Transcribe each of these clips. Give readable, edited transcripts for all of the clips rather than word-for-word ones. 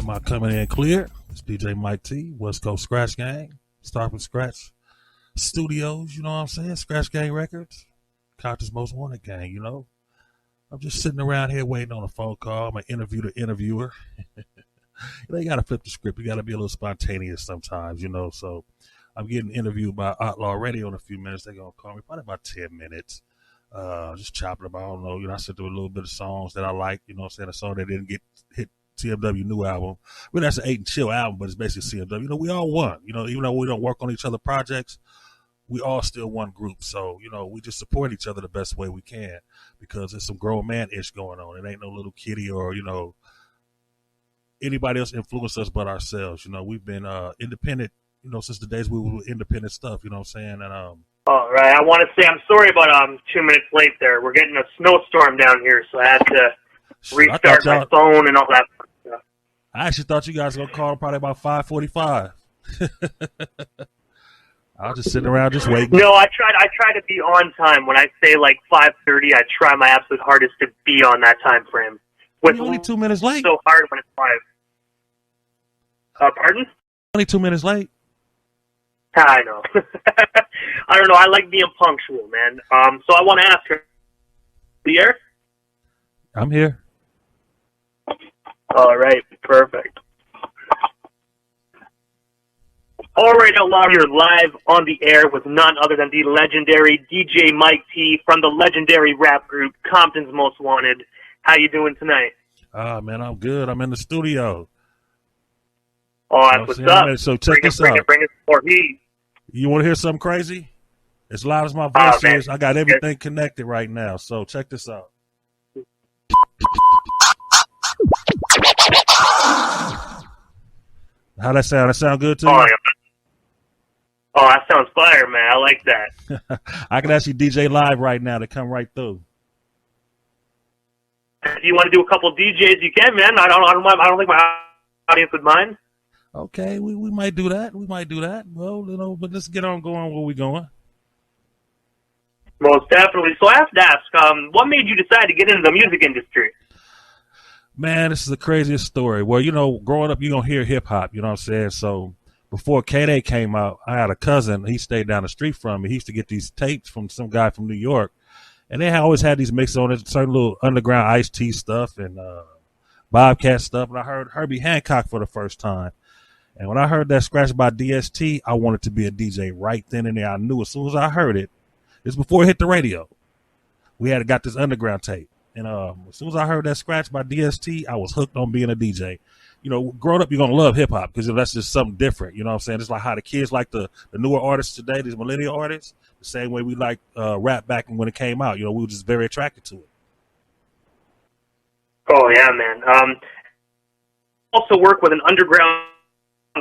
Am I coming in clear? It's DJ Mike T, West Coast Scratch Gang, Start from Scratch Studios, you know what I'm saying? Scratch Gang Records, Compton's Most Wanted Gang, you know. I'm just sitting around here waiting on a phone call. I'm going to interview the interviewer. You got to flip the script. You got to be a little spontaneous sometimes, you know. So I'm getting interviewed by Outlaw Radio in a few minutes. They're going to call me probably about 10 minutes. Just chopping about, I don't know, you know, I sit through a little bit of songs that I like, you know what I'm saying? A song that didn't get hit CMW new album. Really, that's an 8 and Chill album, but it's basically CMW. You know, we all one. You know, even though we don't work on each other projects, we all still one group. So, you know, we just support each other the best way we can because there's some grown man-ish going on. It ain't no little kitty or, you know, anybody else influence us but ourselves. You know, we've been independent, you know, since the days we were independent stuff, you know what I'm saying? And all right, I want to say I'm sorry about 2 minutes late there. We're getting a snowstorm down here, so I had to restart my phone and all that stuff. I actually thought you guys were going to call probably about 5:45. I was just sitting around just waiting. No, I try to be on time. When I say like 5:30, I try my absolute hardest to be on that time frame. You're only 2 minutes late. So hard when it's 5. Pardon? Only 2 minutes late. I know. I don't know. I like being punctual, man. So I want to ask her. The air? I'm here. All right. Perfect. All right, Outlaw, you're live on the air with none other than the legendary DJ Mike T from the legendary rap group Compton's Most Wanted. How you doing tonight? Man, I'm good. I'm in the studio. Oh, that's what's up. So check this out. Bring it for me. You want to hear something crazy? As loud as my voice is, I got everything connected right now. So check this out. How'd that sound? That sound good to you? Oh, that sounds fire, man. I like that. I can actually DJ live right now to come right through. If you want to do a couple DJs, you can, man. I don't think my audience would mind. Okay, we might do that. Well, you know, but let's get on going where we going. Most definitely. So I have to ask, what made you decide to get into the music industry? Man, this is the craziest story. Well, you know, growing up, you're going to hear hip-hop, you know what I'm saying? So before K-Day came out, I had a cousin. He stayed down the street from me. He used to get these tapes from some guy from New York. And they always had these mixes on it, certain little underground Ice-T stuff and Bobcat stuff. And I heard Herbie Hancock for the first time. And when I heard that scratch by DST, I wanted to be a DJ right then and there. I knew as soon as I heard it, it's before it hit the radio. We had got this underground tape. And as soon as I heard that scratch by DST, I was hooked on being a DJ. You know, growing up, you're going to love hip-hop because that's just something different. You know what I'm saying? It's like how the kids like the newer artists today, these millennial artists, the same way we like rap back when it came out. You know, we were just very attracted to it. Oh, yeah, man. Also work with an underground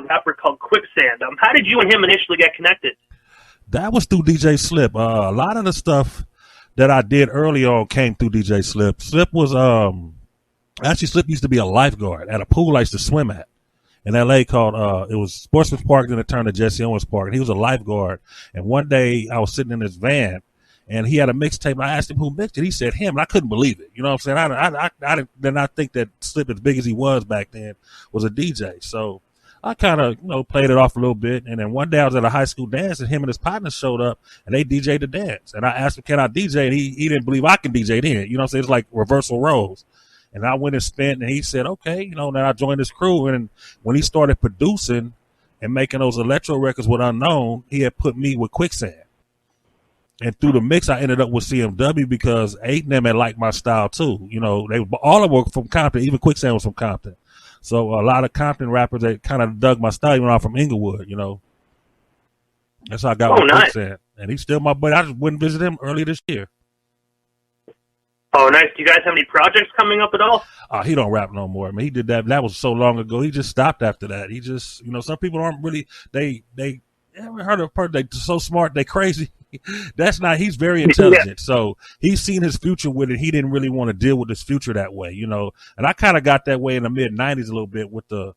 rapper called Quicksand. How did you and him initially get connected? That was through DJ Slip. A lot of the stuff that I did early on came through DJ Slip. Slip was actually Slip used to be a lifeguard at a pool I used to swim at in LA called it was Sportsman's Park, then it turned to Jesse Owens Park, and he was a lifeguard. And one day I was sitting in his van and he had a mixtape, and I asked him who mixed it. He said him, and I couldn't believe it. You know what I'm saying? I did not think that Slip, as big as he was back then, was a DJ. So I kind of, you know, played it off a little bit. And then one day I was at a high school dance and him and his partner showed up and they DJ'd the dance. And I asked him, can I DJ? And he didn't believe I can DJ then. You know what I'm saying? It's like reversal roles. And I went and spent and he said, okay, you know, then I joined his crew. And when he started producing and making those electro records with Unknown, he had put me with Quicksand. And through the mix, I ended up with CMW because 8 and them had liked my style too. You know, they all of them were from Compton. Even Quicksand was from Compton. So a lot of Compton rappers, they kind of dug my style, even though I'm from Inglewood, you know. That's how I got with Quicksand. And he's still my buddy. I just went and visited him early this year. Oh, nice. Do you guys have any projects coming up at all? He don't rap no more. I mean, he did that. That was so long ago. He just stopped after that. He just, you know, some people aren't really, they ever heard of a person, they so smart, they crazy. That's not, he's very intelligent. Yeah. So he's seen his future with it. He didn't really want to deal with his future that way, you know. And I kind of got that way in the mid-90s a little bit with the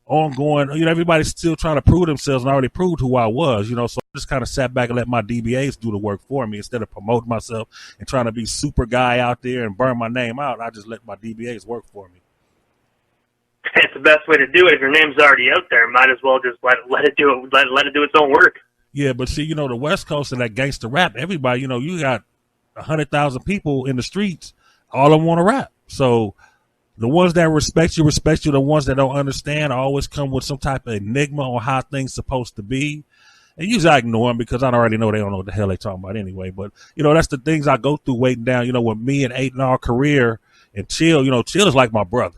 ongoing, you know, everybody's still trying to prove themselves, and I already proved who I was, you know. So I just kind of sat back and let my DBAs do the work for me instead of promoting myself and trying to be super guy out there and burn my name out. I just let my DBAs work for me. It's the best way to do it. If your name's already out there, might as well just let it do it. Let it do its own work. Yeah, but see, the West Coast and that gangster rap, everybody, you got 100,000 people in the streets, all of them want to rap. So the ones that respect you. The ones that don't understand always come with some type of enigma on how things supposed to be. And usually I ignore them because I already know they don't know what the hell they talking about anyway. But, that's the things I go through waiting down, with me and 8 in our career and Chill. Chill is like my brother.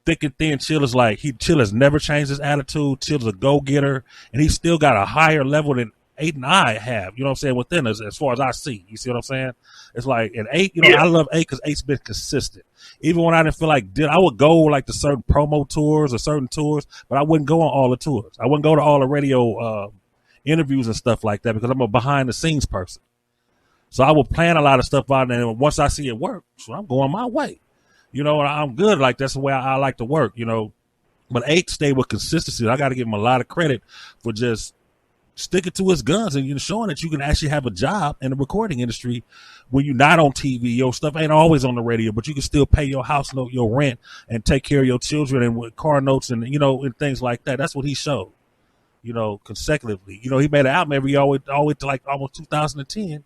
Thick and thin, Chill is like, Chill has never changed his attitude. Chill is a go-getter. And he's still got a higher level than 8 and I have, within us as far as I see. You see what I'm saying? It's like, and 8, I love 8 because 8's been consistent. Even when I didn't feel like I would go like to certain promo tours or certain tours, but I wouldn't go on all the tours. I wouldn't go to all the radio interviews and stuff like that because I'm a behind the scenes person. So I would plan a lot of stuff out, and once I see it work, so I'm going my way. And I'm good. Like, that's the way I like to work, But 8 stayed with consistency. I got to give him a lot of credit for just sticking to his guns and showing that you can actually have a job in the recording industry when you're not on TV. Your stuff ain't always on the radio, but you can still pay your house note, your rent, and take care of your children and with car notes and and things like that. That's what he showed, consecutively. He made an album every always to like almost 2010,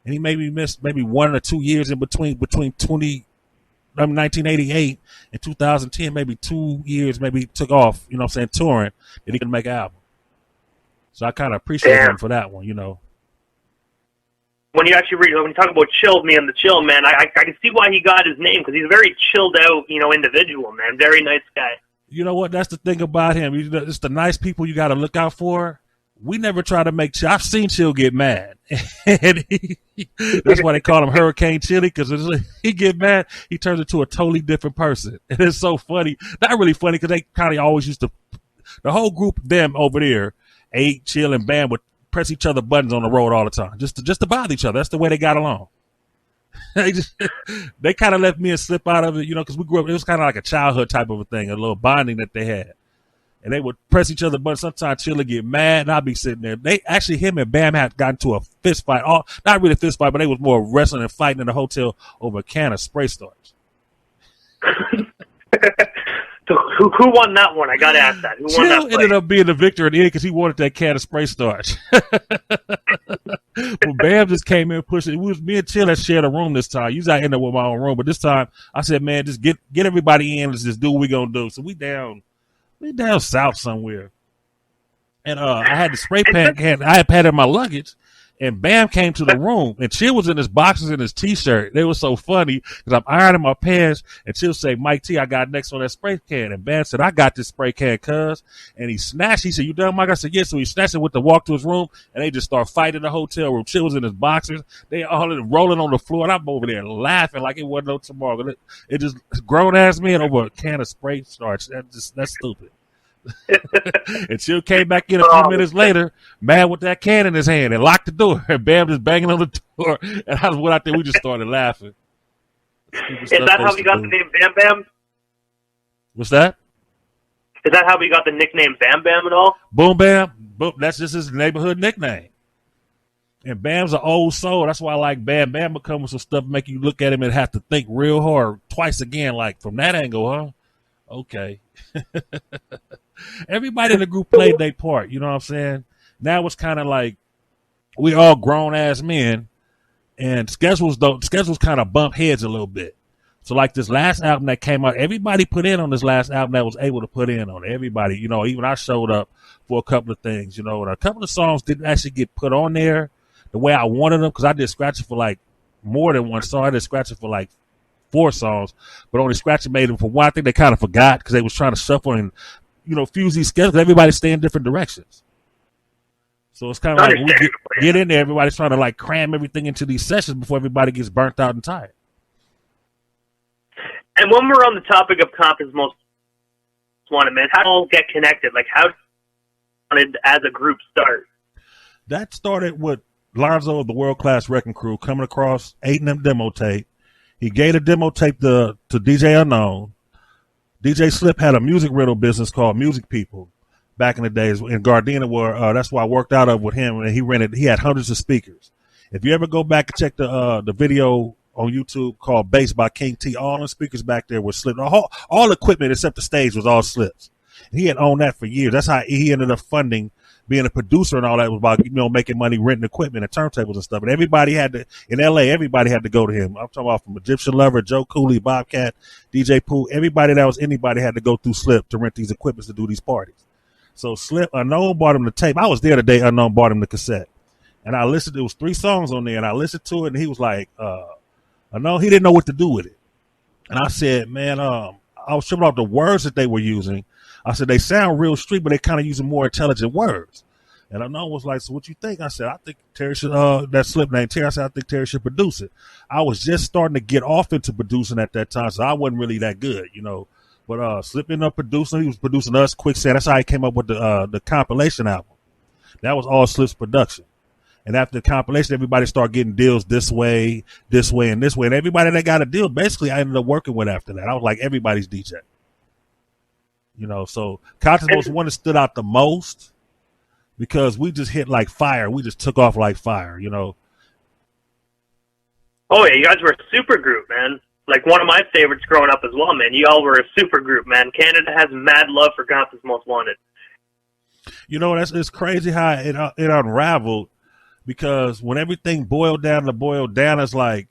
and he maybe missed 1 or 2 years in between 1988 and 2010, maybe 2 years, maybe took off, touring, then he could make an album. So I kind of appreciate him for that one, When you actually when you talk about Chill, me and the Chill, man, I can see why he got his name because he's a very chilled out, individual, man. Very nice guy. You know what? That's the thing about him. It's the nice people you got to look out for. We never try to make Chill. I've seen Chill get mad. And that's why they call him Hurricane Chili, because he get mad, he turns into a totally different person. And it's so funny. Not really funny because they kind of always used to, the whole group of them over there, 8, Chill, and Bam would press each other buttons on the road all the time, just to bother each other. That's the way they got along. They kind of left me and slip out of it, because we grew up. It was kind of like a childhood type of a thing, a little bonding that they had. And they would press each other buttons. Sometimes Chill would get mad, and I'd be sitting there. Him and Bam had gotten to a fist fight. Not really a fist fight, but they was more wrestling and fighting in the hotel over a can of spray starch. So who won that one? I got to ask that. Who won that fight? Ended up being the victor in the end because he wanted that can of spray starch. Well, Bam just came in and pushed it. It was me and Chill that shared a room this time. Usually I end up with my own room, but this time I said, man, just get everybody in. Let's just do what we gonna do. So we down south somewhere, and I had the spray paint can. I had in my luggage. And Bam came to the room, and Chill was in his boxers and his T-shirt. They were so funny because I'm ironing my pants, and Chill say, Mike T, I got next on that spray can. And Bam said, I got this spray can, cuz. And he snatched. He said, you done, Mike? I said, yes. So he snatched it with the walk to his room, and they just start fighting in the hotel room. Chill was in his boxers. They all rolling on the floor, and I'm over there laughing like it wasn't no tomorrow. It just grown-ass men over a can of spray starch. That's stupid. And Chill came back in a few minutes later, mad with that can in his hand, and locked the door. And Bam just banging on the door. And I went out there. We just started laughing. Is that how we got the name Bam Bam? What's that? Is that how we got the nickname Bam Bam at all? Boom Bam. Boom. That's just his neighborhood nickname. And Bam's an old soul. That's why I like Bam. Bam will come with some stuff, make you look at him and have to think real hard twice again. Like, from that angle, huh? Okay. Everybody in the group played their part, you know what I'm saying? Now it's kind of like we all grown ass men, and schedules kind of bump heads a little bit. So like this last album that came out, everybody put in on this last album that was able to put in on it. Everybody, even I showed up for a couple of things, and a couple of songs didn't actually get put on there the way I wanted them because I did scratch it for like more than one song. I did scratch it for like 4 songs, but only scratching made them for one. I think they kind of forgot because they was trying to shuffle and fuse these schedules. Everybody stay in different directions. So it's kind of like when we get in there, everybody's trying to like cram everything into these sessions before everybody gets burnt out and tired. And when we're on the topic of Compton's Most Wanted, man, how did all get connected? Like, how did as a group start? That started with Lonzo of the World Class Wrecking Crew coming across 8 and them demo tape. He gave a demo tape to DJ Unknown. DJ Slip had a music rental business called Music People back in the days in Gardena, where that's why I worked out of with him, and he had hundreds of speakers. If you ever go back and check the video on YouTube called Bass by King T. All the speakers back there were Slip. All equipment except the stage was all Slips. He had owned that for years. That's how he ended up funding being a producer and all that. Was about, making money, renting equipment and turntables and stuff. And everybody had to, in LA, everybody had to go to him. I'm talking about from Egyptian Lover, Joe Cooley, Bobcat, DJ Pooh. Everybody that was anybody had to go through Slip to rent these equipments to do these parties. So Slip, Unknown bought him the tape. I was there the day Unknown bought him the cassette. And I listened, there was 3 songs on there, and I listened to it, and he was like, Unknown, he didn't know what to do with it. And I said, man, I was tripping off the words that they were using. I said, they sound real street, but they kind of using more intelligent words. And Unknown was like, so what you think? I said, I think Terry should, that Slip name Terry, I said, I think Terry should produce it. I was just starting to get off into producing at that time, so I wasn't really that good, But Slip ended up producing. He was producing us, Quicksand. That's how he came up with the compilation album. That was all Slip's production. And after the compilation, everybody started getting deals this way, and this way. And everybody that got a deal, basically, I ended up working with after that. I was like everybody's DJ. So Compton's was one that stood out the most because we just hit like fire. We just took off like fire, Oh, yeah, you guys were a super group, man. Like one of my favorites growing up as well, man. You all were a super group, man. Canada has mad love for Compton's Most Wanted. It's crazy how it unraveled. Because when everything boiled down, it's like,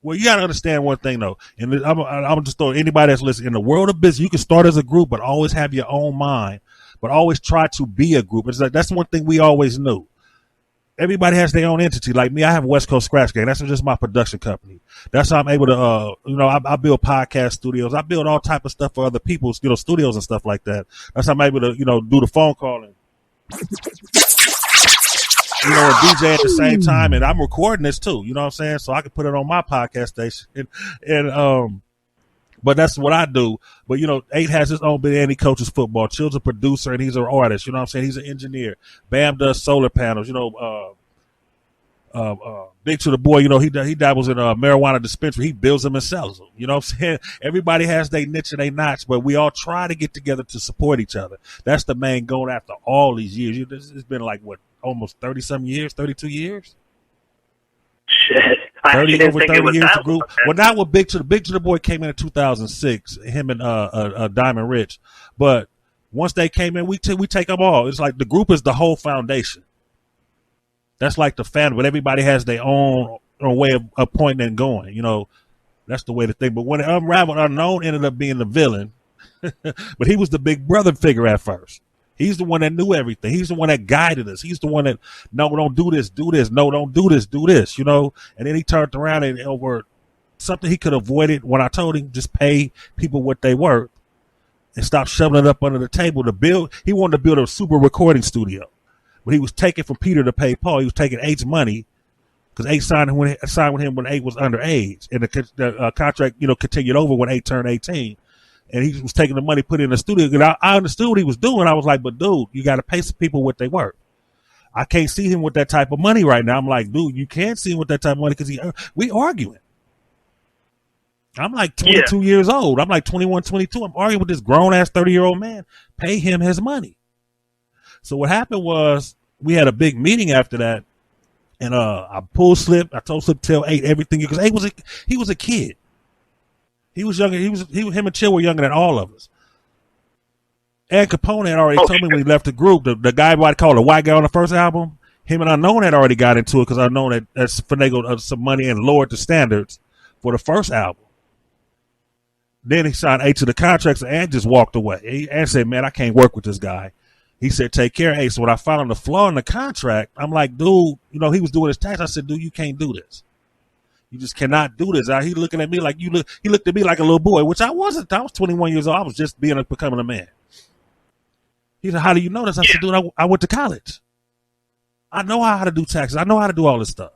well, you got to understand one thing, though. And I'm just throwing anybody that's listening. In the world of business, you can start as a group, but always have your own mind, but always try to be a group. It's like, that's one thing we always knew. Everybody has their own entity. Like me, I have West Coast Scratch Gang. That's just my production company. That's how I'm able to, I build podcast studios. I build all type of stuff for other people's, studios and stuff like that. That's how I'm able to, do the phone calling. And DJ at the same time, and I'm recording this too, you know what I'm saying? So I can put it on my podcast station. But that's what I do. But, 8 has his own bit, and he coaches football. Chill's a producer, and he's an artist, you know what I'm saying? He's an engineer. Bam does solar panels, Big to the boy, he dabbles in a marijuana dispensary. He builds them and sells them. You know what I'm saying? Everybody has their niche and their notch, but we all try to get together to support each other. That's the main goal after all these years. It's been like, what, almost 30-some years, 32 years? Shit. 30 over 30 years to group. Well, not with Big to the boy came in 2006, him and Diamond Rich. But once they came in, we take them all. It's like the group is the whole foundation. That's like the family, but everybody has their own way of pointing and going. That's the way to think. But when it unraveled, Unknown ended up being the villain. But he was the big brother figure at first. He's the one that knew everything. He's the one that guided us. He's the one that, no, don't do this, do this. No, don't do this, do this, And then he turned around and over something he could have avoided when I told him just pay people what they worth and stop shoving it up under the table to build. He wanted to build a super recording studio. But he was taking from Peter to pay Paul. He was taking Eight's money because Eight signed with him when Eight was underage. And the contract, continued over when Eight turned 18. And he was taking the money, put it in the studio. And I understood what he was doing. I was like, but dude, you got to pay some people what they worth. I can't see him with that type of money right now. I'm like, dude, you can't see him with that type of money because we arguing. I'm like 22 years old. I'm like 21, 22. I'm arguing with this grown-ass 30-year-old man. Pay him his money. So what happened was we had a big meeting after that, and I pulled Slip. I told Slip to tell 8 everything because 8 he was a kid. He was younger. Him and Chill were younger than all of us. And Capone had already told me when he left the group, the guy I called the white guy on the first album, him and Unknown had already got into it because Unknown had finagled some money and lowered the standards for the first album. Then he signed 8 to the contracts and just walked away. And said, man, I can't work with this guy. He said, take care, 8. So when I found the flaw in the contract, I'm like, dude, he was doing his tax. I said, dude, you can't do this. You just cannot do this. He looking at me like he looked at me like a little boy, which I wasn't. I was 21 years old. I was just becoming a man. He said, how do you know this? I said, dude, I went to college. I know how to do taxes. I know how to do all this stuff.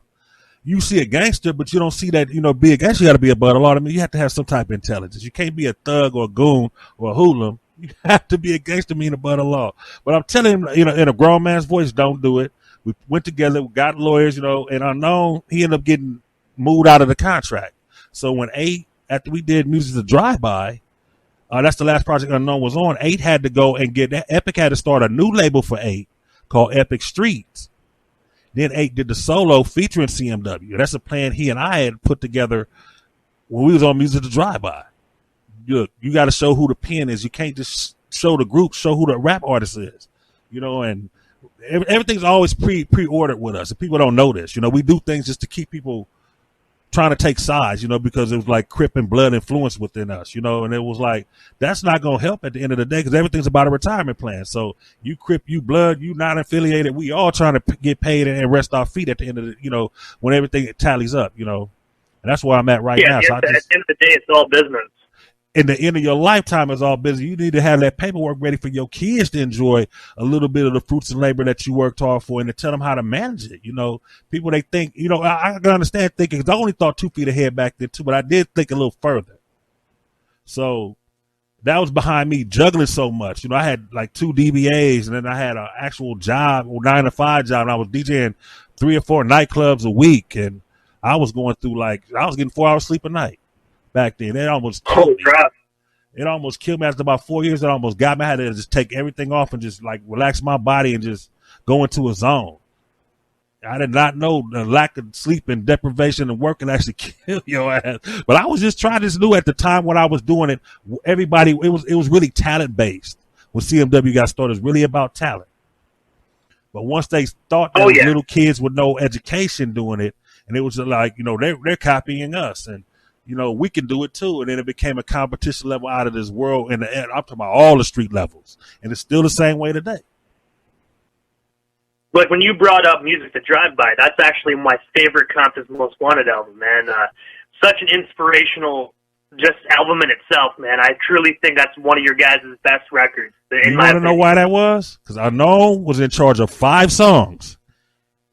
You see a gangster, but you don't see that, be a gangster. You got to be above the law. I mean, you have to have some type of intelligence. You can't be a thug or a goon or a hoodlum. You have to be a gangster, mean above the law. But I'm telling him, in a grown man's voice, don't do it. We went together, we got lawyers, and Unknown, he ended up getting moved out of the contract. So when 8, after we did Music to Drive-By, that's the last project Unknown was on, 8 had to go and get that. Epic had to start a new label for 8 called Epic Streets. Then 8 did the solo featuring CMW. That's a plan he and I had put together when we was on Music to Drive By. You got to show who the pen is. You can't just show the group, show who the rap artist is, and everything's always pre-ordered with us. And people don't know this. We do things just to keep people trying to take sides, because it was like Crip and blood influence within us, and it was like, that's not going to help at the end of the day because everything's about a retirement plan. So you Crip, you blood, you not affiliated. We all trying to get paid and rest our feet at the end of the, when everything tallies up, and that's where I'm at right now. So at the end of the day, it's all business. In the end of your lifetime is all busy. You need to have that paperwork ready for your kids to enjoy a little bit of the fruits and labor that you worked hard for and to tell them how to manage it. People, they think, I can understand thinking, because I only thought 2 feet ahead back then too, but I did think a little further. So that was behind me juggling so much. I had like 2 DBAs and then I had an actual job, or 9-to-5 job, and I was DJing 3 or 4 nightclubs a week. And I was going through I was getting 4 hours sleep a night. Back then, it almost killed me. It almost killed me after about 4 years. It almost got me. I had to just take everything off and just relax my body and just go into a zone. I did not know the lack of sleep and deprivation and work can actually kill your ass. But I was just trying this new at the time when I was doing it. Everybody, it was really talent based. When CMW got started, it was really about talent. But once they thought that little kids with no education doing it, and it was like, they're copying us and. We can do it too. And then it became a competition level out of this world. And I'm talking about all the street levels. And it's still the same way today. Like when you brought up Music to Drive By, that's actually my favorite Compton's Most Wanted album, man. Such an inspirational just album in itself, man. I truly think that's one of your guys' best records. You want to know why that was? Because Unknown was in charge of 5 songs.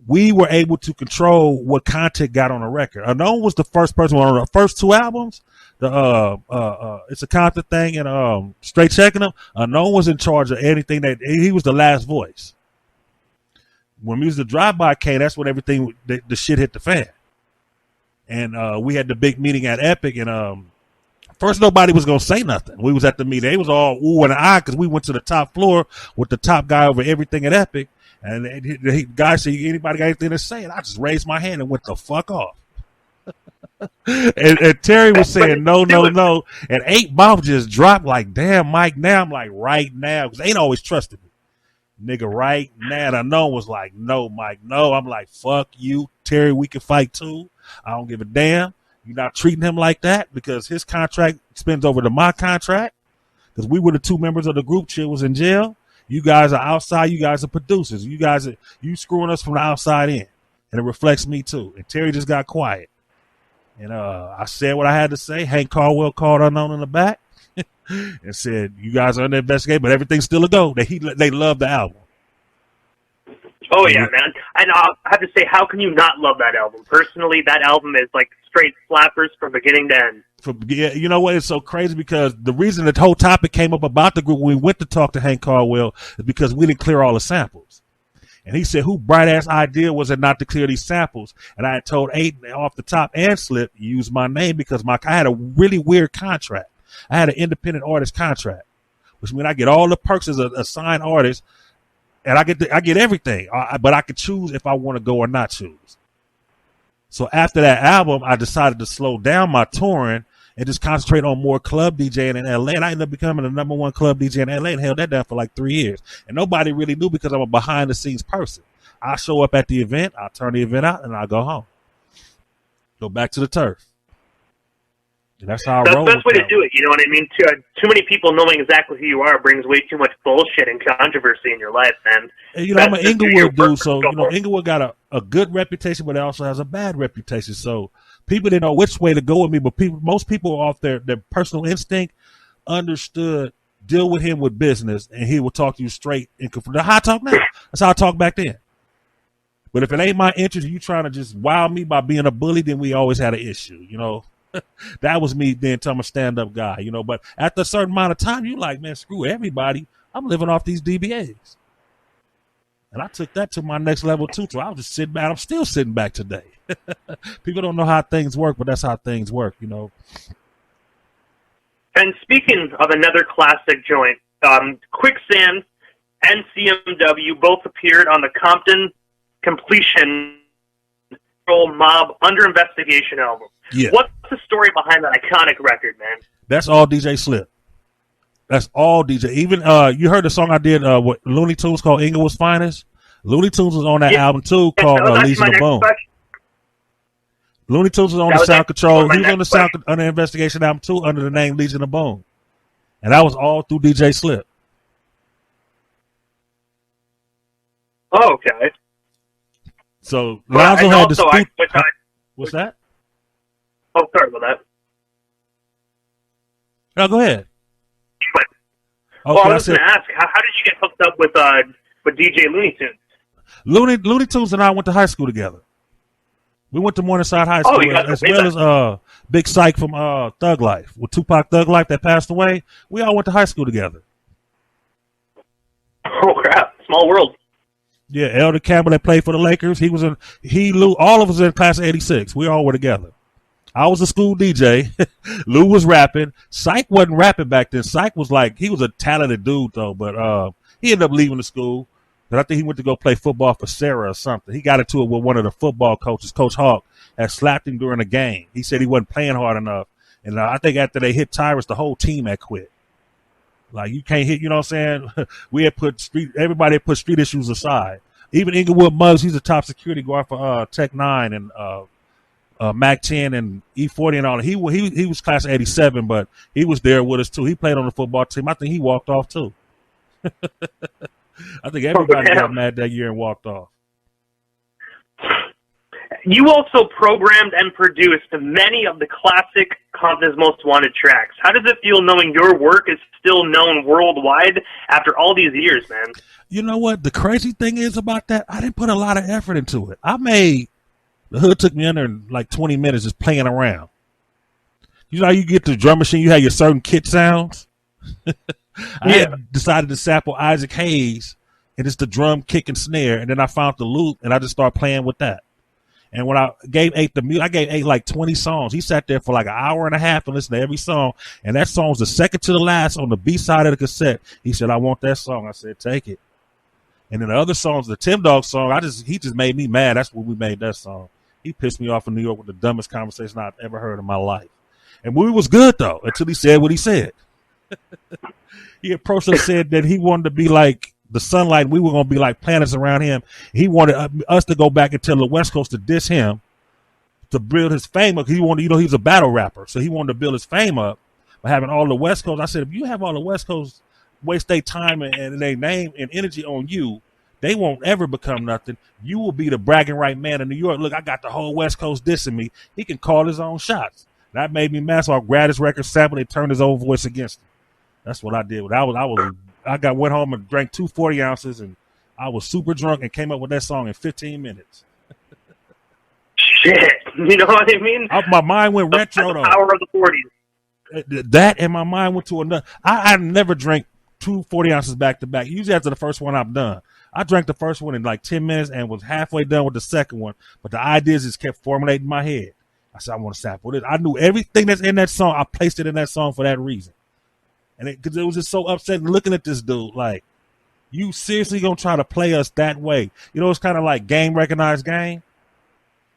We were able to control what content got on the record. Unknown was the first person on the first 2 albums. It's a Compton thing and Straight Checking Them. Unknown was in charge of anything he was the last voice. When Music to Drive By came, that's when everything the shit hit the fan. And we had the big meeting at Epic, and first nobody was gonna say nothing. We was at the meeting. They was all ooh and ah because we went to the top floor with the top guy over everything at Epic. And the guy said, anybody got anything to say? And I just raised my hand and went the fuck off. and Terry was saying, no. And 8 mouth just dropped like, damn, Mike, now. I'm like, right now. Because they ain't always trusted me. Nigga, right now. And Unknown was like, no, Mike, no. I'm like, fuck you, Terry, we can fight too. I don't give a damn. You're not treating him like that because his contract spins over to my contract. Because we were the 2 members of the group. Chill was in jail. You guys are outside. You guys are producers. You screwing us from the outside in. And it reflects me too. And Terry just got quiet. And I said what I had to say. Hank Caldwell called Unknown in the back and said, you guys are under investigation, but everything's still a go. They love the album. Oh, yeah, man. And I have to say, how can you not love that album? Personally, that album is like straight slappers from beginning to end. You know what? It's so crazy because the reason the whole topic came up about the group when we went to talk to Hank Caldwell is because we didn't clear all the samples. And he said, who bright-ass idea was it not to clear these samples? And I had told 8 off the top and Slip, use my name because I had a really weird contract. I had an independent artist contract, which means I get all the perks as a signed artist, and I get everything. But I could choose if I want to go or not choose. So after that album, I decided to slow down my touring and just concentrate on more club DJing in LA. And I ended up becoming the #1 club DJ in LA and held that down for like 3 years. And nobody really knew because I'm a behind the scenes person. I show up at the event, I'll turn the event out, and I'll go home. Go back to the turf. And that's how I roll. That's the best way to do it, you know what I mean? Too many people knowing exactly who you are brings way too much bullshit and controversy in your life, man. And, I'm an Inglewood dude, so, Inglewood got a good reputation, but it also has a bad reputation. So people didn't know which way to go with me, but most people off their personal instinct understood, deal with him with business, and he will talk to you straight. That's how I talk now. That's how I talk back then. But if it ain't my interest, you trying to just wow me by being a bully, then we always had an issue, That was me then telling I'm a stand-up guy, But after a certain amount of time, you like, man, screw everybody. I'm living off these DBAs. And I took that to my next level, too. So I was just sitting back. I'm still sitting back today. People don't know how things work, but that's how things work, And speaking of another classic joint, Quicksand and CMW both appeared on the Compton completion Mob Under Investigation album. Yeah. What's the story behind that iconic record, man? That's all DJ Slip. That's all DJ. Even you heard the song I did with Looney Tunes called Inglewood's Finest? Looney Tunes was on that album too called Legion of Boom. Looney Tunes was on the Sound Control. He was on the Sound Under Investigation album too under the name Legion of Boom. And that was all through DJ Slip. Oh, okay. So Lonzo had the what's that? Oh, sorry about that. No, go ahead. Okay, I was going to ask, how did you get hooked up with DJ Looney Tunes? Looney Tunes and I went to high school together. We went to Morningside High School, as well as Big Syke from Thug Life, with Tupac Thug Life that passed away. We all went to high school together. Oh crap! Small world. Yeah, Elder Campbell that played for the Lakers. Lou, all of us in class of '86. We all were together. I was a school DJ. Lou was rapping. Syke wasn't rapping back then. Syke was he was a talented dude though, but he ended up leaving the school. But I think he went to go play football for Sarah or something. He got into it with one of the football coaches, Coach Hawk, had slapped him during a game. He said he wasn't playing hard enough. And I think after they hit Tyrus, the whole team had quit. Like, you can't hit, you know what I'm saying? Everybody had put street issues aside. Even Inglewood Muggs, he's a top security guard for Tech 9 and Mac 10 and E40 and all that. He was class of 87, but he was there with us too. He played on the football team. I think he walked off too. I think everybody got mad that year and walked off. You also programmed and produced many of the classic Compton's Most Wanted tracks. How does it feel knowing your work is still known worldwide after all these years, man? You know what? The crazy thing is about that, I didn't put a lot of effort into it. The hood took me under in like 20 minutes just playing around. You know how you get the drum machine, you have your certain kit sounds? I had decided to sample Isaac Hayes, and it's the drum, kick, and snare, and then I found the loop, and I just started playing with that. And when I gave Eight the music, I gave Eight like 20 songs. He sat there for like an hour and a half and listened to every song, and that song was the second to the last on the B side of the cassette. He said, "I want that song." I said, "Take it." And then the other songs, the Tim Dog song, he just made me mad. That's when we made that song. He pissed me off in New York with the dumbest conversation I've ever heard in my life. And we was good though until he said what he said. He approached us and said that he wanted to be like the sunlight. We were going to be like planets around him. He wanted us to go back and tell the West Coast to diss him to build his fame up. He wanted, he's a battle rapper. So he wanted to build his fame up by having all the West Coast. I said, if you have all the West Coast waste their time and their name and energy on you, they won't ever become nothing. You will be the bragging right man in New York. Look, I got the whole West Coast dissing me. He can call his own shots. That made me mad. So I grabbed his record sample and turned his own voice against him. That's what I did. Went home and drank 2 40 ounces, and I was super drunk and came up with that song in 15 minutes. Shit, you know what I mean? My mind went retro though. Power of the 40s. That and my mind went to another. I never drank 2 40 ounces back to back. Usually after the first one I'm done. I drank the first one in like 10 minutes and was halfway done with the second one. But the ideas just kept formulating in my head. I said, I want to sample this. I knew everything that's in that song. I placed it in that song for that reason. And because it was just so upsetting looking at this dude, like, you seriously gonna try to play us that way? You know, it's kind of like game recognized game.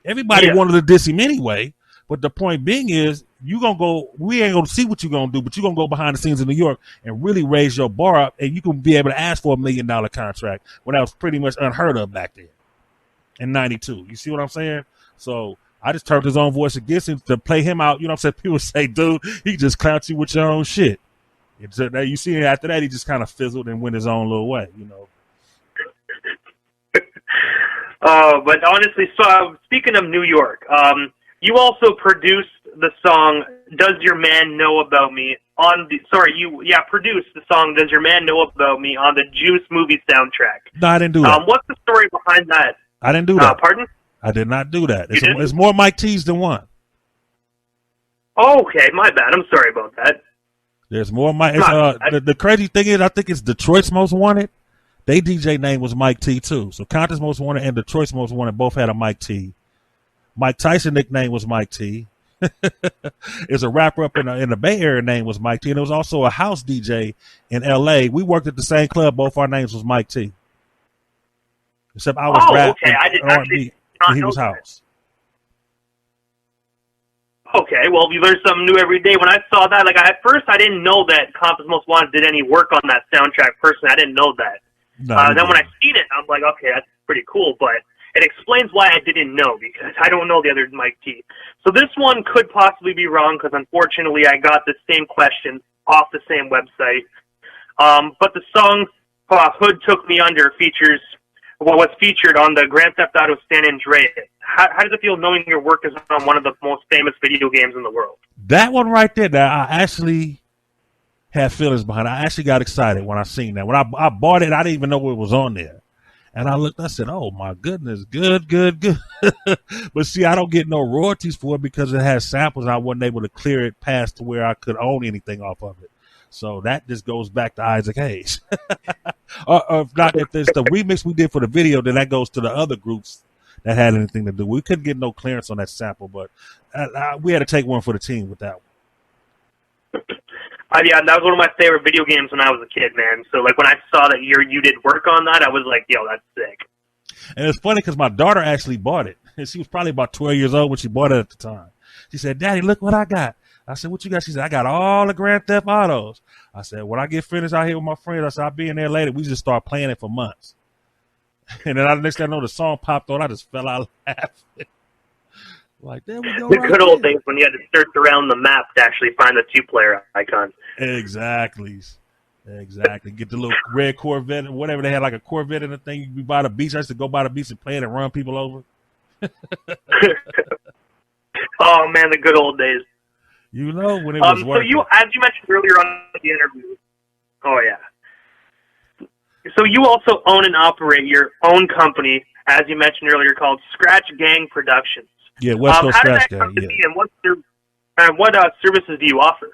Everybody wanted to diss him anyway, but the point being is, we ain't gonna see what you're gonna do, but you're gonna go behind the scenes in New York and really raise your bar up, and you can be able to ask for $1 million contract when that was pretty much unheard of back then in '92. You see what I'm saying? So I just turned his own voice against him to play him out. You know what I'm saying? People say, dude, he just clout you with your own shit. You see, after that, he just kind of fizzled and went his own little way, you know. But honestly, so speaking of New York, you also produced the song "Does Your Man Know About Me" produced the song "Does Your Man Know About Me" on the Juice movie soundtrack. No, I didn't do that. What's the story behind that? I didn't do that. Pardon? I did not do that. It's more Mike T's than one. Oh, okay, my bad. I'm sorry about that. There's more Mike. The crazy thing is, I think it's Detroit's Most Wanted. They DJ name was Mike T too. So Compton's Most Wanted and Detroit's Most Wanted both had a Mike T. Mike Tyson nickname was Mike T. There's a rapper up in the Bay Area name was Mike T. And there was also a house DJ in L.A. We worked at the same club. Both our names was Mike T. Except I was rap okay. I didn't R&B, and he was house. Okay, well, you learn something new every day. When I saw that, like, at first I didn't know that Compass Most Wanted did any work on that soundtrack personally. I didn't know that. Then when I seen it, I'm like, okay, that's pretty cool, but it explains why I didn't know, because I don't know the other Mike T. So this one could possibly be wrong, because unfortunately I got the same question off the same website. But the song Hood Took Me Under features what was featured on the Grand Theft Auto San Andreas. How does it feel knowing your work is on one of the most famous video games in the world? That one right there, that I actually had feelings behind it. I actually got excited when I seen that. When I bought it, I didn't even know it was on there. And I looked, I said, oh my goodness, good. But see, I don't get no royalties for it because it has samples. I wasn't able to clear it past to where I could own anything off of it. So that just goes back to Isaac Hayes. or if not, if there's the remix we did for the video, then that goes to the other groups that had anything to do. We couldn't get no clearance on that sample, but we had to take one for the team with that one. Yeah, that was one of my favorite video games when I was a kid, man. So, like, when I saw that you did work on that, I was like, yo, that's sick. And it's funny because my daughter actually bought it. And she was probably about 12 years old when she bought it at the time. She said, Daddy, look what I got. I said, what you got? She said, I got all the Grand Theft Autos. I said, when I get finished out here with my friends, I said, I'll be in there later. We just start playing it for months. And then next thing I know, the song popped on. I just fell out laughing. Like, there we go. The good old days when you had to search around the map to actually find the two-player icon. Exactly. Get the little red Corvette, whatever they had, like a Corvette in the thing. You could be by the beach. I used to go by the beach and play it and run people over. Oh, man, the good old days. You know, when it was working. So as you mentioned earlier on the interview, oh, yeah. So you also own and operate your own company, as you mentioned earlier, called Scratch Gang Productions. Yeah, West Coast Scratch Gang. Yeah. And what services do you offer?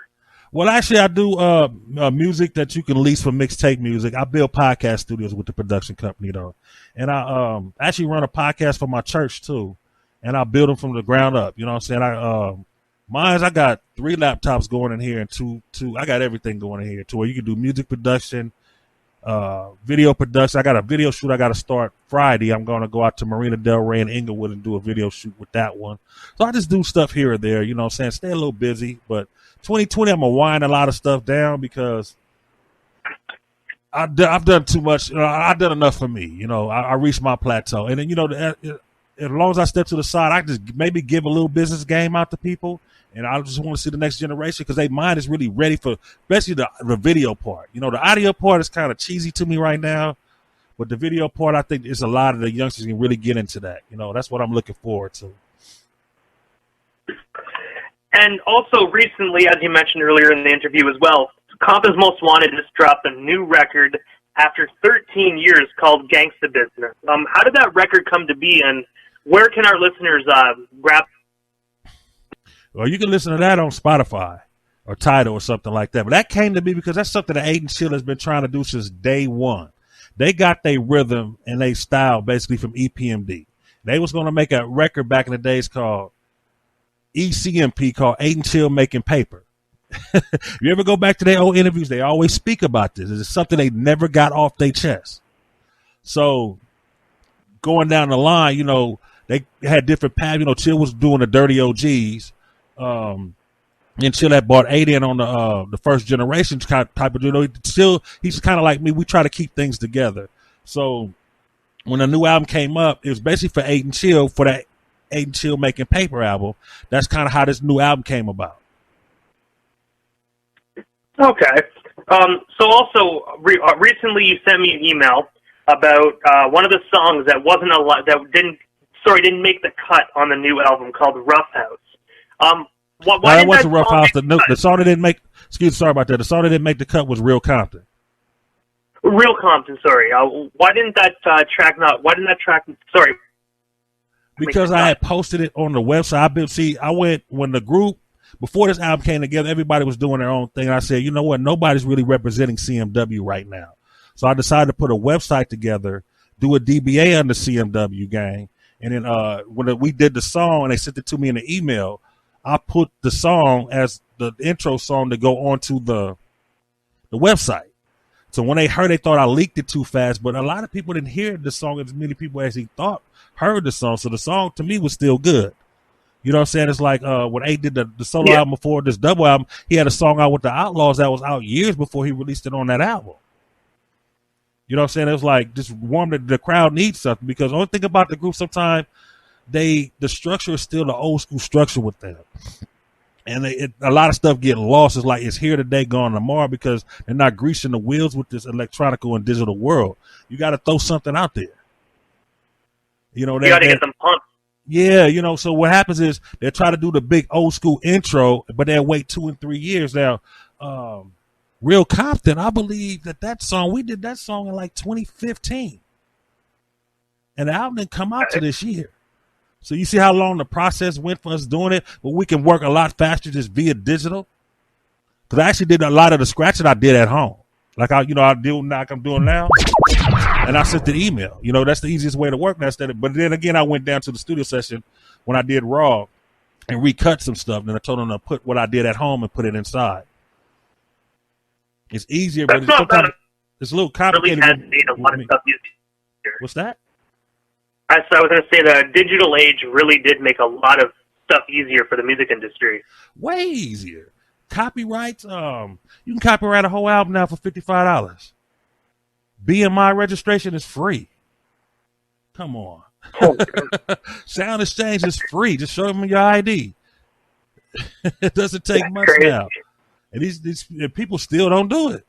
Well, actually, I do music that you can lease for mixtape music. I build podcast studios with the production company, though. And I actually run a podcast for my church, too. And I build them from the ground up. You know what I'm saying? I got 3 laptops going in here and two. I got everything going in here to where you can do music production, video production. I got a video shoot I got to start Friday. I'm going to go out to Marina Del Rey and Inglewood and do a video shoot with that one. So I just do stuff here or there, you know what I'm saying? Stay a little busy. But 2020, I'm going to wind a lot of stuff down because I've done too much. I've done enough for me. You know, I reached my plateau. And then, you know, as long as I step to the side, I just maybe give a little business game out to people. And I just want to see the next generation because their mind is really ready for, especially the video part. You know, the audio part is kind of cheesy to me right now, but the video part, I think is a lot of the youngsters can really get into that. You know, that's what I'm looking forward to. And also recently, as you mentioned earlier in the interview as well, Compass Most Wanted just dropped a new record after 13 years called Gangsta Business. How did that record come to be, and where can our listeners grab? Well, you can listen to that on Spotify or Tidal or something like that. But that came to be because that's something that Aiden Chill has been trying to do since day one. They got their rhythm and their style basically from EPMD. They was going to make a record back in the days called ECMP, called Aiden Chill Making Paper. You ever go back to their old interviews, they always speak about this. It's something they never got off their chest. So going down the line, you know, they had different paths. You know, Chill was doing the Dirty OGs. And Chill had bought Aiden on the first generation type of, you know, Chill, he's kind of like me. We try to keep things together. So when a new album came up, it was basically for Aiden Chill, for that Aiden Chill Making Paper album. That's kind of how this new album came about. Okay. So also recently you sent me an email about one of the songs that wasn't didn't make the cut on the new album called Rough House. Why that wasn't Rough House. The song that didn't make. Sorry about that. The song that didn't make the cut was Real Compton. Real Compton. Sorry. Why didn't that track? Sorry. Because I had posted it on the website. I went when the group before this album came together. Everybody was doing their own thing. And I said, you know what? Nobody's really representing CMW right now. So I decided to put a website together, do a DBA under CMW gang, and then when we did the song and they sent it to me in the email. I put the song as the intro song to go onto the website. So when they heard, they thought I leaked it too fast. But a lot of people didn't hear the song as many people actually heard the song. So the song to me was still good. You know what I'm saying? It's like when A did the solo album before this double album, he had a song out with the Outlaws that was out years before he released it on that album. You know what I'm saying? It was like just warm. The crowd needs something, because the only thing about the group, sometimes the structure is still the old school structure with them. And a lot of stuff getting lost. It's like it's here today, gone tomorrow, because they're not greasing the wheels with this electronical and digital world. You got to throw something out there. You know, you got to get them pumped. Yeah, you know, so what happens is they try to do the big old school intro, but they'll wait 2 and 3 years. Now, Real Compton, I believe we did that song in like 2015. And the album didn't come out to this year. So you see how long the process went for us doing it, but we can work a lot faster just via digital. Because I actually did a lot of the scratching I did at home. Like I do like I'm doing now. And I sent the email. You know, that's the easiest way to work. But then again, I went down to the studio session when I did Raw and recut some stuff. Then I told them to put what I did at home and put it inside. It's easier, but it's a little complicated. Really has made a lot of stuff easier. What's that? So I was going to say the digital age really did make a lot of stuff easier for the music industry. Way easier. Copyrights, you can copyright a whole album now for $55. BMI registration is free. Come on. Oh, Sound exchange is free. Just show them your ID. It doesn't take much crazy. now. And these people still don't do it.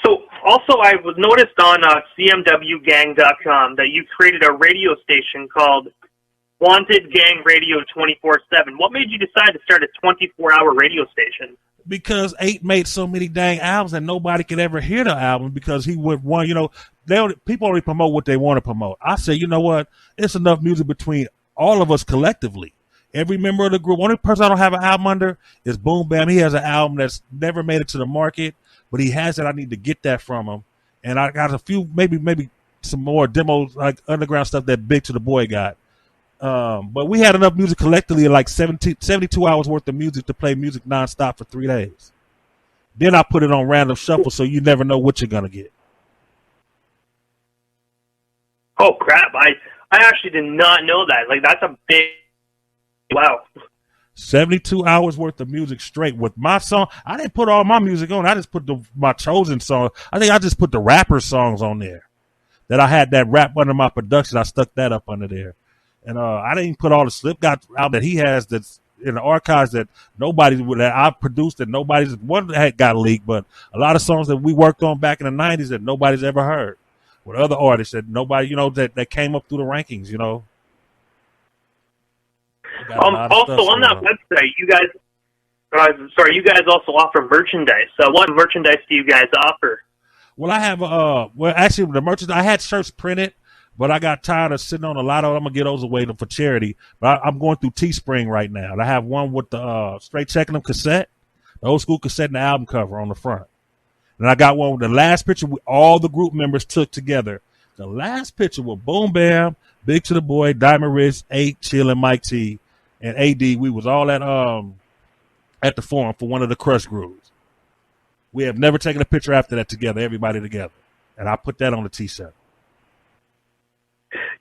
So also I was noticed on CMWgang.com that you created a radio station called Wanted Gang Radio 24/7. What made you decide to start a 24-hour radio station? Because 8 made so many dang albums and nobody could ever hear the album because he would want, people only promote what they want to promote. I say, you know what? It's enough music between all of us collectively. Every member of the group. Only person I don't have an album under is Boom Bam. He has an album that's never made it to the market, but he has it. I need to get that from him. And I got a few, maybe some more demos, like underground stuff that Big to the Boy got. But we had enough music collectively, like 72 hours worth of music to play music nonstop for 3 days. Then I put it on random shuffle, so you never know what you're going to get. Oh, crap. I actually did not know that. Like, that's a big, wow. 72 hours worth of music straight with my song. I didn't put all my music on. I just put my chosen song. I think I just put the rapper songs on there. That I had that rap under my production. I stuck that up under there. And I didn't put all the Slip got out that he has that's in the archives that I produced that nobody's one had got leaked, but a lot of songs that we worked on back in the 90s that nobody's ever heard. With other artists that nobody, that came up through the rankings, Also on that website, you guys also offer merchandise. So what merchandise do you guys offer? Well, I have actually the merchandise I had shirts printed. But I got tired of sitting on a lot of them. I'm going to get those away for charity. But I'm going through Teespring right now. And I have one with the Straight Checking Them cassette, the old school cassette and the album cover on the front. And I got one with the last picture all the group members took together. The last picture with Boom Bam, Big to the Boy, Diamond Wrist, 8, Chill, and Mike T, and AD. We was all at the forum for one of the Crush grooves. We have never taken a picture after that together, everybody together. And I put that on the T-shirt.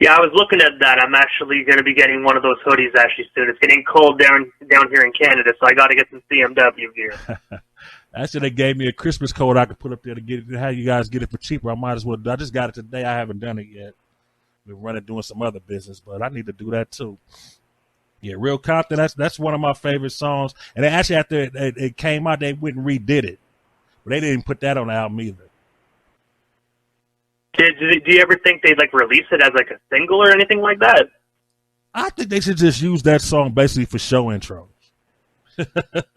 Yeah, I was looking at that. I'm actually going to be getting one of those hoodies actually soon. It's getting cold down here in Canada, so I got to get some CMW gear. Actually, they gave me a Christmas code I could put up there to get it. How you guys get it for cheaper? I might as well. I just got it today. I haven't done it yet. Been running doing some other business, but I need to do that too. Yeah, Real Compton. That's one of my favorite songs. And actually, after it came out, they went and redid it, but they didn't put that on the album either. Do you ever think they'd release it as a single or anything like that? I think they should just use that song basically for show intros. That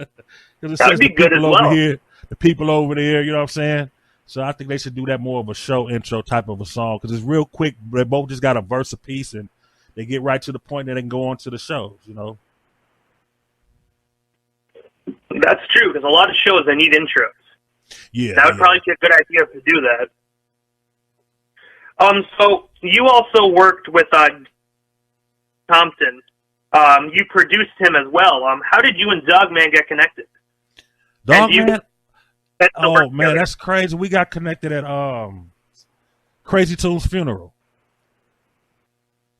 would be good as well. The people over there, you know what I'm saying? So I think they should do that more of a show intro type of a song because it's real quick. They both just got a verse apiece and they get right to the point and they can go on to the shows, That's true because a lot of shows they need intros. Yeah, that would probably be a good idea to do that. So you also worked with Thompson. You produced him as well. How did you and Dogman get connected? Dogman, Oh man, that's crazy. We got connected at Crazy Tune's funeral.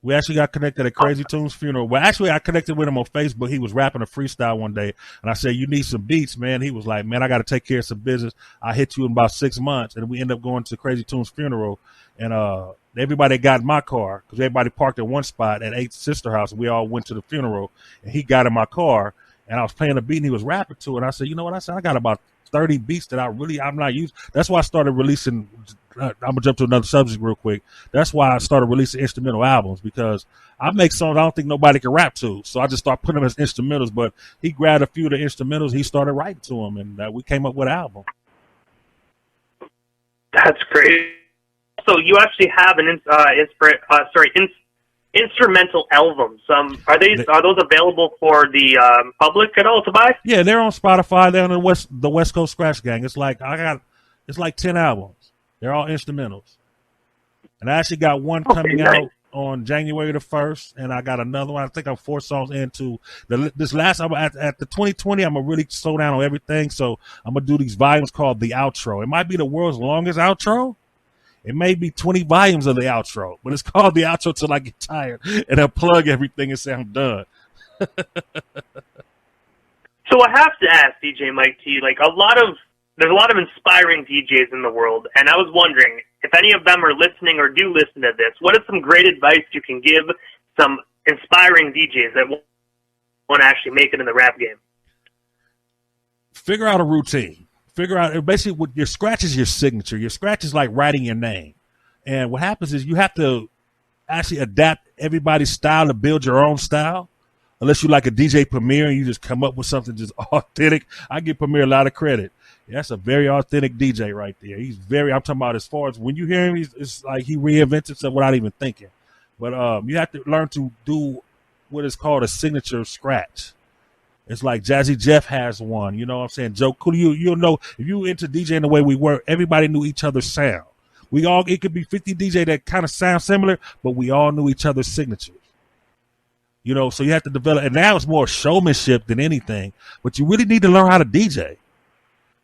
We actually got connected at Crazy Tune's funeral. Well, actually, I connected with him on Facebook. He was rapping a freestyle one day, and I said, "You need some beats, man." He was like, "Man, I got to take care of some business. I hit you in about 6 months," and we ended up going to Crazy Tune's funeral, and everybody got in my car because everybody parked at one spot at 8th Sister House, and we all went to the funeral, and he got in my car, and I was playing a beat, and he was rapping to it, and I said, "You know what?" I said, "I got about 30 beats that I'm not using." That's why I started releasing. I'm gonna jump to another subject real quick. That's why I started releasing instrumental albums, because I make songs I don't think nobody can rap to, so I just start putting them as instrumentals. But he grabbed a few of the instrumentals, he started writing to them, and we came up with an album. That's great. So you actually have an instrumental albums. Are those available for the public at all to buy? Yeah, they're on Spotify. They're on the West Coast Scratch Gang. It's like 10 albums. They're all instrumentals. And I actually got one coming out on January the 1st, and I got another one. I think I'm 4 songs into this last album. At the 2020, I'm going to really slow down on everything, so I'm going to do these volumes called The Outro. It might be the world's longest outro. It may be 20 volumes of the outro, but it's called The Outro till I get tired and I plug everything and say I'm done. So I have to ask DJ Mike T, there's a lot of inspiring DJs in the world, and I was wondering if any of them are listening or do listen to this, what is some great advice you can give some inspiring DJs that want to actually make it in the rap game? Figure out a routine. Figure out, basically, what your scratch is your signature. Your scratch is like writing your name. And what happens is you have to actually adapt everybody's style to build your own style. Unless you like a DJ Premier and you just come up with something just authentic. I give Premier a lot of credit. That's a very authentic DJ right there. I'm talking about as far as when you hear him, it's like he reinvented himself without even thinking. But you have to learn to do what is called a signature scratch. It's like Jazzy Jeff has one. You know what I'm saying? Joe Cool, you'll know if you into DJing the way we were, everybody knew each other's sound. It could be 50 DJ that kind of sound similar, but we all knew each other's signatures. You know, so you have to develop, and now it's more showmanship than anything, but you really need to learn how to DJ.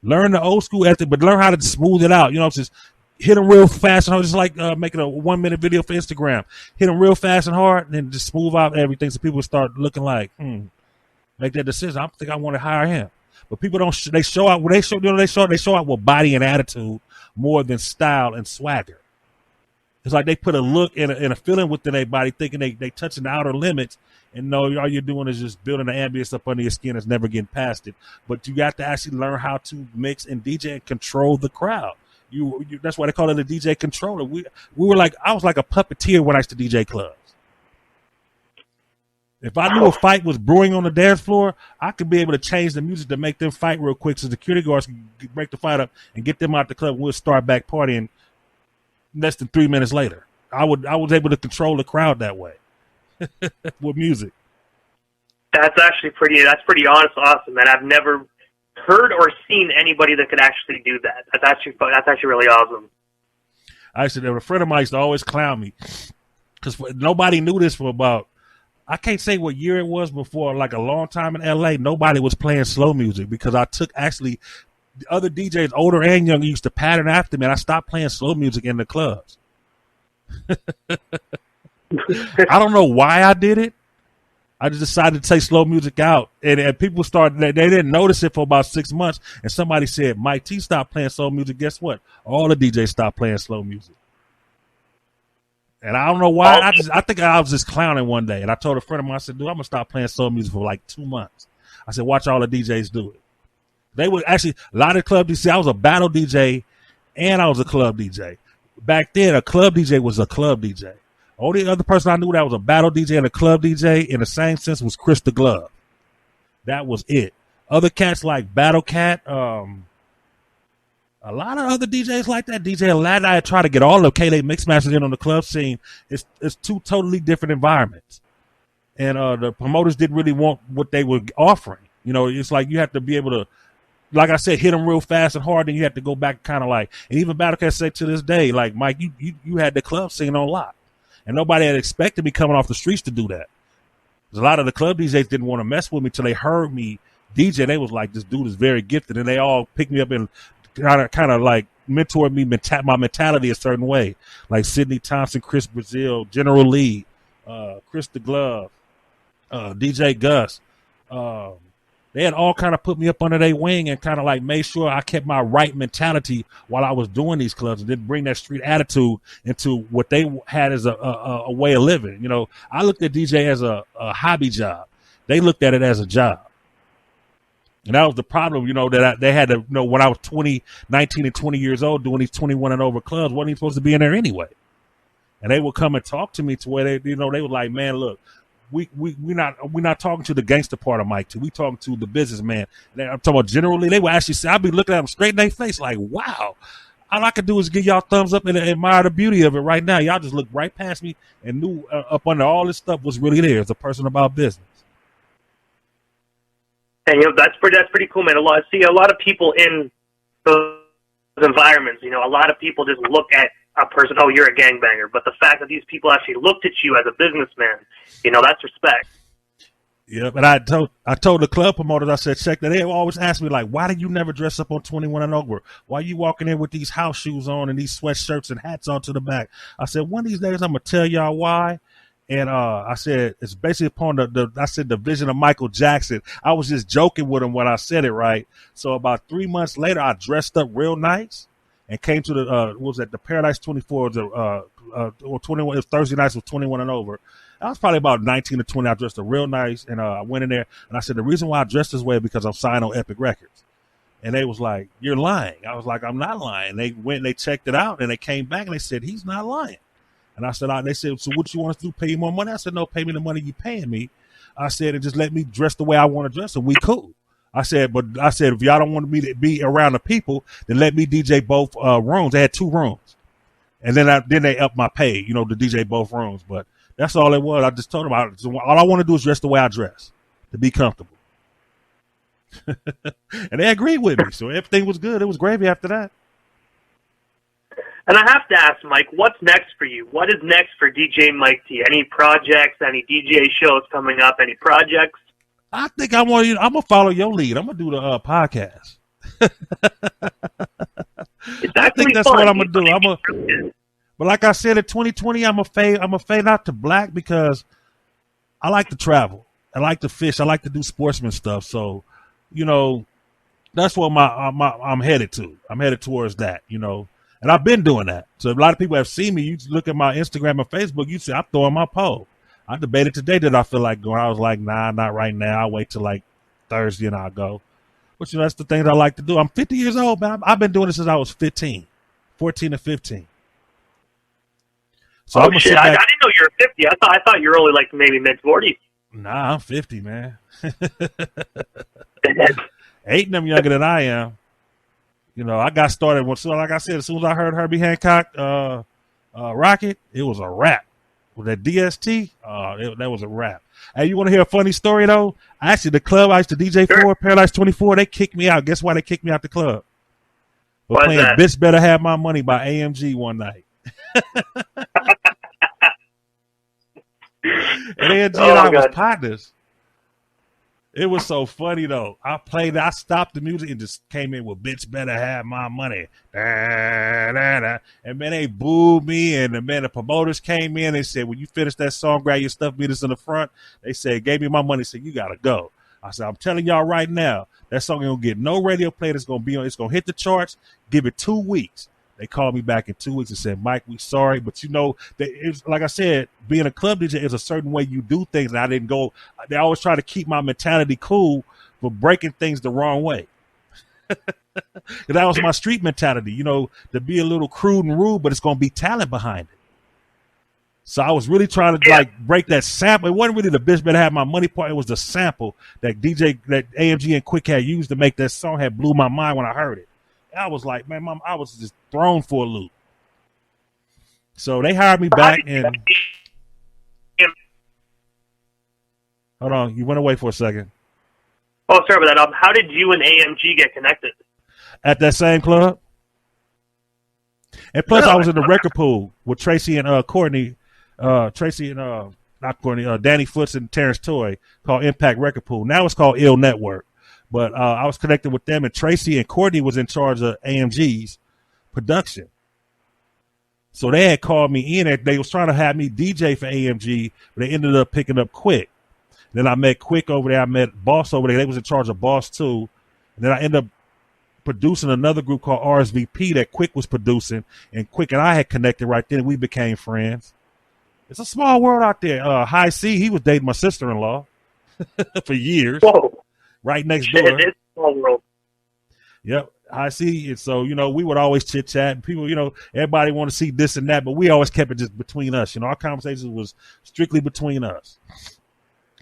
Learn the old school ethic, but learn how to smooth it out. You know, just hit them real fast and hard, just like making a 1-minute video for Instagram. Hit them real fast and hard, and then just smooth out everything so people start looking like, make that decision. I think I want to hire him. But people don't. They show out when they show out with body and attitude more than style and swagger. It's like they put a look and a feeling within their body, thinking they touching the outer limits, and no, all you're doing is just building the ambience up under your skin that's never getting past it. But you got to actually learn how to mix and DJ and control the crowd. You that's why they call it a DJ controller. I was like a puppeteer when I used to DJ clubs. If I knew a fight was brewing on the dance floor, I could be able to change the music to make them fight real quick so security guards can break the fight up and get them out the club, and we'll start back partying less than 3 minutes later. I was able to control the crowd that way with music. That's pretty awesome, man. I've never heard or seen anybody that could actually do that. That's actually really awesome. A friend of mine used to always clown me because nobody knew this for about, I can't say what year it was, before like a long time in LA, nobody was playing slow music because I took actually the other DJs, older and younger, used to pattern after me, and I stopped playing slow music in the clubs. I don't know why I did it. I just decided to take slow music out, and people started, they didn't notice it for about 6 months, and somebody said, Mike T stopped playing slow music. Guess what? All the DJs stopped playing slow music. And I don't know why. I think I was just clowning one day, and I told a friend of mine, I said, dude, I'm going to stop playing soul music for like 2 months. I said, watch all the DJs do it. They would actually, a lot of club DJs, I was a battle DJ, and I was a club DJ. Back then, a club DJ was a club DJ. Only other person I knew that was a battle DJ and a club DJ in the same sense was Chris the Glove. That was it. Other cats like Battle Cat, a lot of other DJs like that. DJ Aladdin, I try to get all of K-Late mix masters in on the club scene. It's two totally different environments. And the promoters didn't really want what they were offering. You know, it's like you have to be able to, like I said, hit them real fast and hard, and you have to go back kind of like, and even Battle Cat say to this day, like, Mike, you had the club scene on lock. And nobody had expected me coming off the streets to do that. A lot of the club DJs didn't want to mess with me till they heard me DJ. They was like, this dude is very gifted. And they all picked me up and kind of like mentored me, my mentality a certain way. Like Sidney Thompson, Chris Brazil, General Lee, Chris the Glove, DJ Gus. They had all kind of put me up under their wing and kind of like made sure I kept my right mentality while I was doing these clubs and didn't bring that street attitude into what they had as a way of living. You know, I looked at DJ as a hobby job. They looked at it as a job. And that was the problem, you know, that they had to, you know, when I was 19 and 20 years old doing these 21 and over clubs, wasn't even supposed to be in there anyway. And they would come and talk to me to where they, you know, they were like, man, look, we're not talking to the gangster part of Mike T. We talking to the businessman. I'm talking about generally. They would actually say, I'd be looking at them straight in their face like, wow. All I could do is give y'all thumbs up and admire the beauty of it right now. Y'all just looked right past me and knew up under all this stuff was really there as a person about business. And you know, that's pretty cool, man. A lot of people in those environments, you know, a lot of people just look at a person, oh, you're a gangbanger. But the fact that these people actually looked at you as a businessman, you know, that's respect. Yeah, but I told the club promoters, I said, check that. They always ask me, like, why do you never dress up on 21 and over? Why are you walking in with these house shoes on and these sweatshirts and hats on to the back? I said, one of these days I'm going to tell y'all why. And I said, it's basically upon the vision of Michael Jackson. I was just joking with him when I said it, right? So about 3 months later, I dressed up real nice and came to the Paradise 24, or 21, it was Thursday nights with 21 and over. I was probably about 19 or 20. I dressed up real nice, and I went in there, and I said, the reason why I dressed this way is because I'm signed on Epic Records. And they was like, you're lying. I was like, I'm not lying. They went and they checked it out, and they came back, and they said, he's not lying. And I said, they said, so what you want us to do, pay you more money? I said, no, pay me the money you paying me. I said, and just let me dress the way I want to dress, and we cool. I said, if y'all don't want me to be around the people, then let me DJ both rooms. They had 2 rooms. And then they upped my pay, you know, to DJ both rooms. But that's all it was. I just told them, all I want to do is dress the way I dress, to be comfortable. And they agreed with me. So everything was good. It was gravy after that. And I have to ask, Mike, what's next for you? What is next for DJ Mike T? Any projects, any DJ shows coming up, any projects? I think I'm going to follow your lead. I'm going to do the podcast. I think that's fun. What I'm going to do. But like I said, in 2020, I'm a fade out to black because I like to travel. I like to fish. I like to do sportsman stuff. So, you know, that's what I'm headed to. I'm headed towards that, you know. And I've been doing that. So a lot of people have seen me. You look at my Instagram and Facebook, you see I'm throwing my pole. I debated today that I feel like going. I was like, nah, not right now. I'll wait till like Thursday and I'll go. But, you know, that's the things I like to do. I'm 50 years old, man. I've been doing this since I was 14 or 15. So oh, shit. I didn't know you were 50. I thought you were only like maybe mid-40s. Nah, I'm 50, man. 8 of them younger than I am. You know, I got started like I said, as soon as I heard Herbie Hancock Rocket, it was a wrap. With that DST, that was a wrap. Hey, you want to hear a funny story, though? Actually, the club I used to DJ for, Paradise 24, they kicked me out. Guess why they kicked me out the club? We're playing Bitch Better Have My Money by AMG one night. And AMG and I was partners. It was so funny, though. I stopped the music and just came in with Bitch Better Have My Money. Da, da, da. And, man, they booed me. And, the promoters came in. They said, when you finish that song, grab your stuff, meet us in the front. They said, gave me my money. Said, you got to go. I said, I'm telling y'all right now, that song ain't going to get no radio play. It's going to hit the charts. Give it 2 weeks. They called me back in 2 weeks and said, Mike, we sorry. But, you know, it's, like I said, being a club DJ is a certain way you do things. And I didn't go. They always try to keep my mentality cool for breaking things the wrong way. That was my street mentality, you know, to be a little crude and rude, but it's going to be talent behind it. So I was really trying to, like, break that sample. It wasn't really the Bitch Better Have My Money part. It was the sample that AMG and Quick had used to make that song had blew my mind when I heard it. I was like, man, Mom, I was just thrown for a loop. So they hired me back and hold on, you went away for a second. Oh, sorry about that. How did you and AMG get connected? At that same club. And plus, I was in the record pool with Tracy and Courtney. Danny Foots and Terrence Toy, called Impact Record Pool. Now it's called Ill Network. But I was connected with them, and Tracy and Courtney was in charge of AMG's production. So they had called me in, and they was trying to have me DJ for AMG, but they ended up picking up Quick. Then I met Quick over there. I met Boss over there. They was in charge of Boss too. And then I ended up producing another group called RSVP that Quick was producing, and Quick and I had connected right then. We became friends. It's a small world out there. High C, he was dating my sister-in-law for years. Whoa. Right next door. It's a small world. Yep. I see. And so, we would always chit chat, and people, everybody want to see this and that, but we always kept it just between us. Our conversations was strictly between us.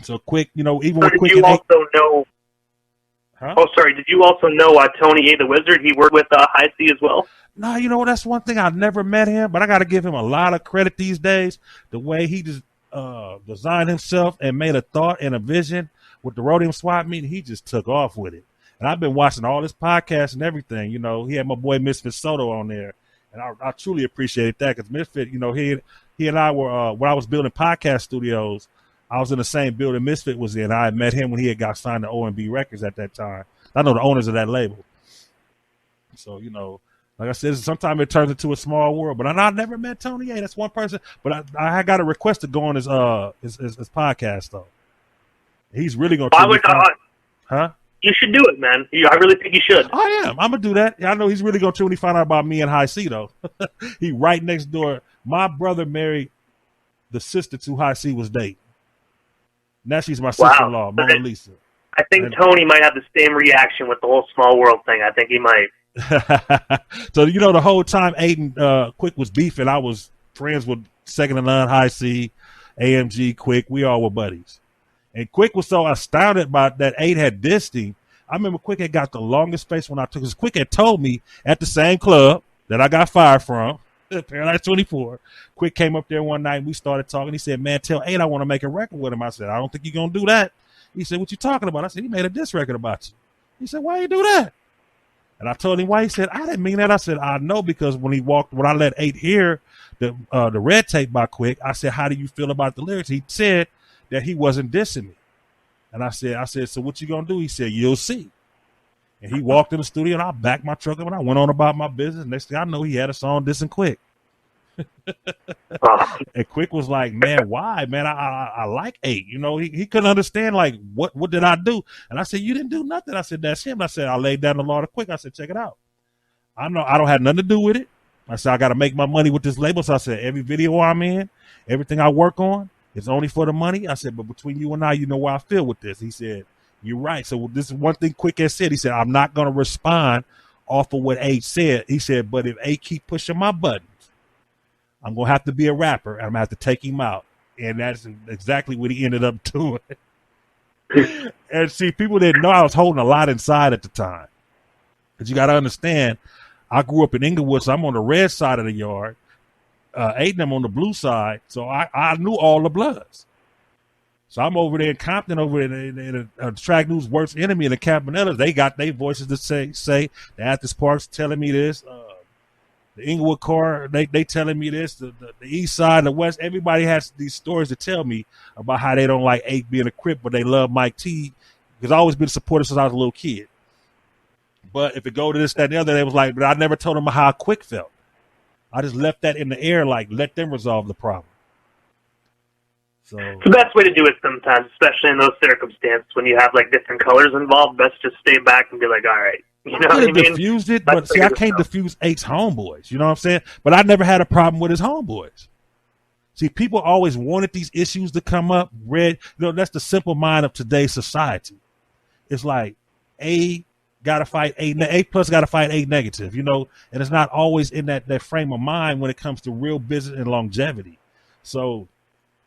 So Quick, even with Quick. Did you also know? Huh? Oh, sorry. Did you also know Tony A. the Wizard? He worked with High C as well. No, that's one thing. I never met him, but I got to give him a lot of credit these days. The way he just designed himself and made a thought and a vision with the Rhodium Swap Meet, he just took off with it. And I've been watching all his podcasts and everything. He had my boy Misfit Soto on there, and I truly appreciated that because Misfit, he and I were when I was building podcast studios, I was in the same building Misfit was in. I had met him when he had got signed to O&B Records at that time. I know the owners of that label. So, like I said, sometimes it turns into a small world. But I never met Tony A. That's one person. But I got a request to go on his podcast, though. He's really going to Huh? You should do it, man. I really think you should. I am. I'm going to do that. I know he's really going to when he find out about me and High C, though. He right next door. My brother married the sister to High C was dating. Now she's my sister-in-law, Mona Lisa. I think Tony might have the same reaction with the whole small world thing. I think he might. So, the whole time Aiden Quick was beefing, I was friends with Second to None, High C, AMG, Quick. We all were buddies. And Quick was so astounded by that Aiden had dissed him. I remember Quick had got the longest face when I took his. Quick had told me at the same club that I got fired from, Paradise 24. Quick came up there one night and we started talking. He said, man, tell Aiden I want to make a record with him. I said, I don't think you're going to do that. He said, what you talking about? I said, he made a diss record about you. He said, why you do that? And I told him why. He said, I didn't mean that. I said, I know, because when I let Aiden hear the red tape by Quick, I said, how do you feel about the lyrics? He said that he wasn't dissing me. And I said, so what you going to do? He said, you'll see. And he walked in the studio and I backed my truck up and I went on about my business. Next thing I know, he had a song dissing Quick. And Quick was like, man, why? Man, I like Aiden. He couldn't understand, like, what did I do? And I said, you didn't do nothing. I said, that's him. I said, I laid down the law to Quick. I said, check it out. I know I don't have nothing to do with it. I said, I got to make my money with this label. So I said, every video I'm in, everything I work on, it's only for the money. I said, but between you and I, you know where I feel with this. He said, you're right. So this is one thing Quick has said. He said, I'm not going to respond off of what A said. He said, but if A keep pushing my buttons, I'm going to have to be a rapper and I'm going to have to take him out. And that's exactly what he ended up doing. And see, people didn't know I was holding a lot inside at the time. Because you got to understand, I grew up in Inglewood, so I'm on the red side of the yard. Aiden, I'm on the blue side. So I knew all the Bloods. So I'm over there in Compton, over in Track News' worst enemy in the Campanellas. They got their voices to say. The Athens Parks telling me this. The Inglewood car, they telling me this. The east side, the west, everybody has these stories to tell me about how they don't like Ake being a Crip, but they love Mike T. Because I've always been supportive since I was a little kid. But if it go to this, that, and the other, they was like, but I never told them how Quick felt. I just left that in the air, like, let them resolve the problem. So the best way to do it sometimes, especially in those circumstances when you have like different colors involved, best just stay back and be like, all right. You know what I mean? Diffused it, but see, I can't diffuse Ake's homeboys. You know what I'm saying? But I never had a problem with his homeboys. See, people always wanted these issues to come up. That's the simple mind of today's society. It's like A got to fight A plus got to fight A negative, and it's not always in that frame of mind when it comes to real business and longevity. So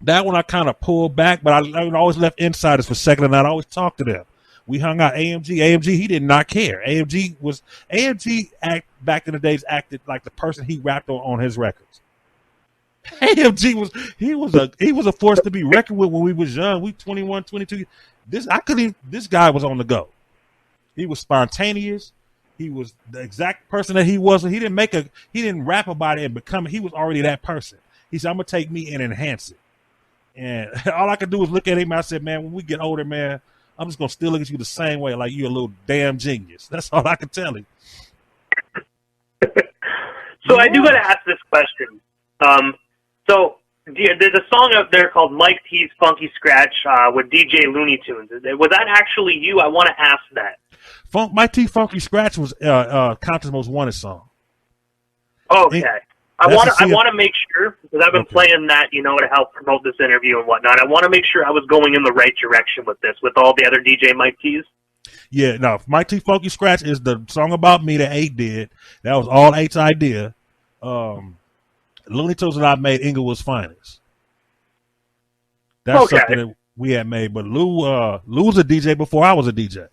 that one I kind of pulled back, but I always left insiders for second, and I'd always talk to them. We hung out AMG, he did not care. AMG back in the days acted like the person he rapped on his records. AMG was a force to be reckoned with when we was young. We 21, 22. This guy was on the go. He was spontaneous. He was the exact person that he was. He didn't rap about it and become it. He was already that person. He said, I'm gonna take me and enhance it. And all I could do was look at him. I said, man, when we get older, man, I'm just gonna still look at you the same way, like you're a little damn genius. That's all I can tell you. So I do got to ask this question. So there's a song out there called Mike T's Funky Scratch with DJ Looney Tunes. Was that actually you? I want to ask that. Mike T Funky Scratch was Compton's Most Wanted song. Okay. I want to make sure, because I've been playing that, to help promote this interview and whatnot. I want to make sure I was going in the right direction with this, with all the other DJ Mike T's. Yeah, no, Mike T Funky Scratch is the song about me that 8 did. That was all 8's idea. Looney Tunes and I made Inglewood's Finest. That's something that we had made. But Lou was a DJ before I was a DJ.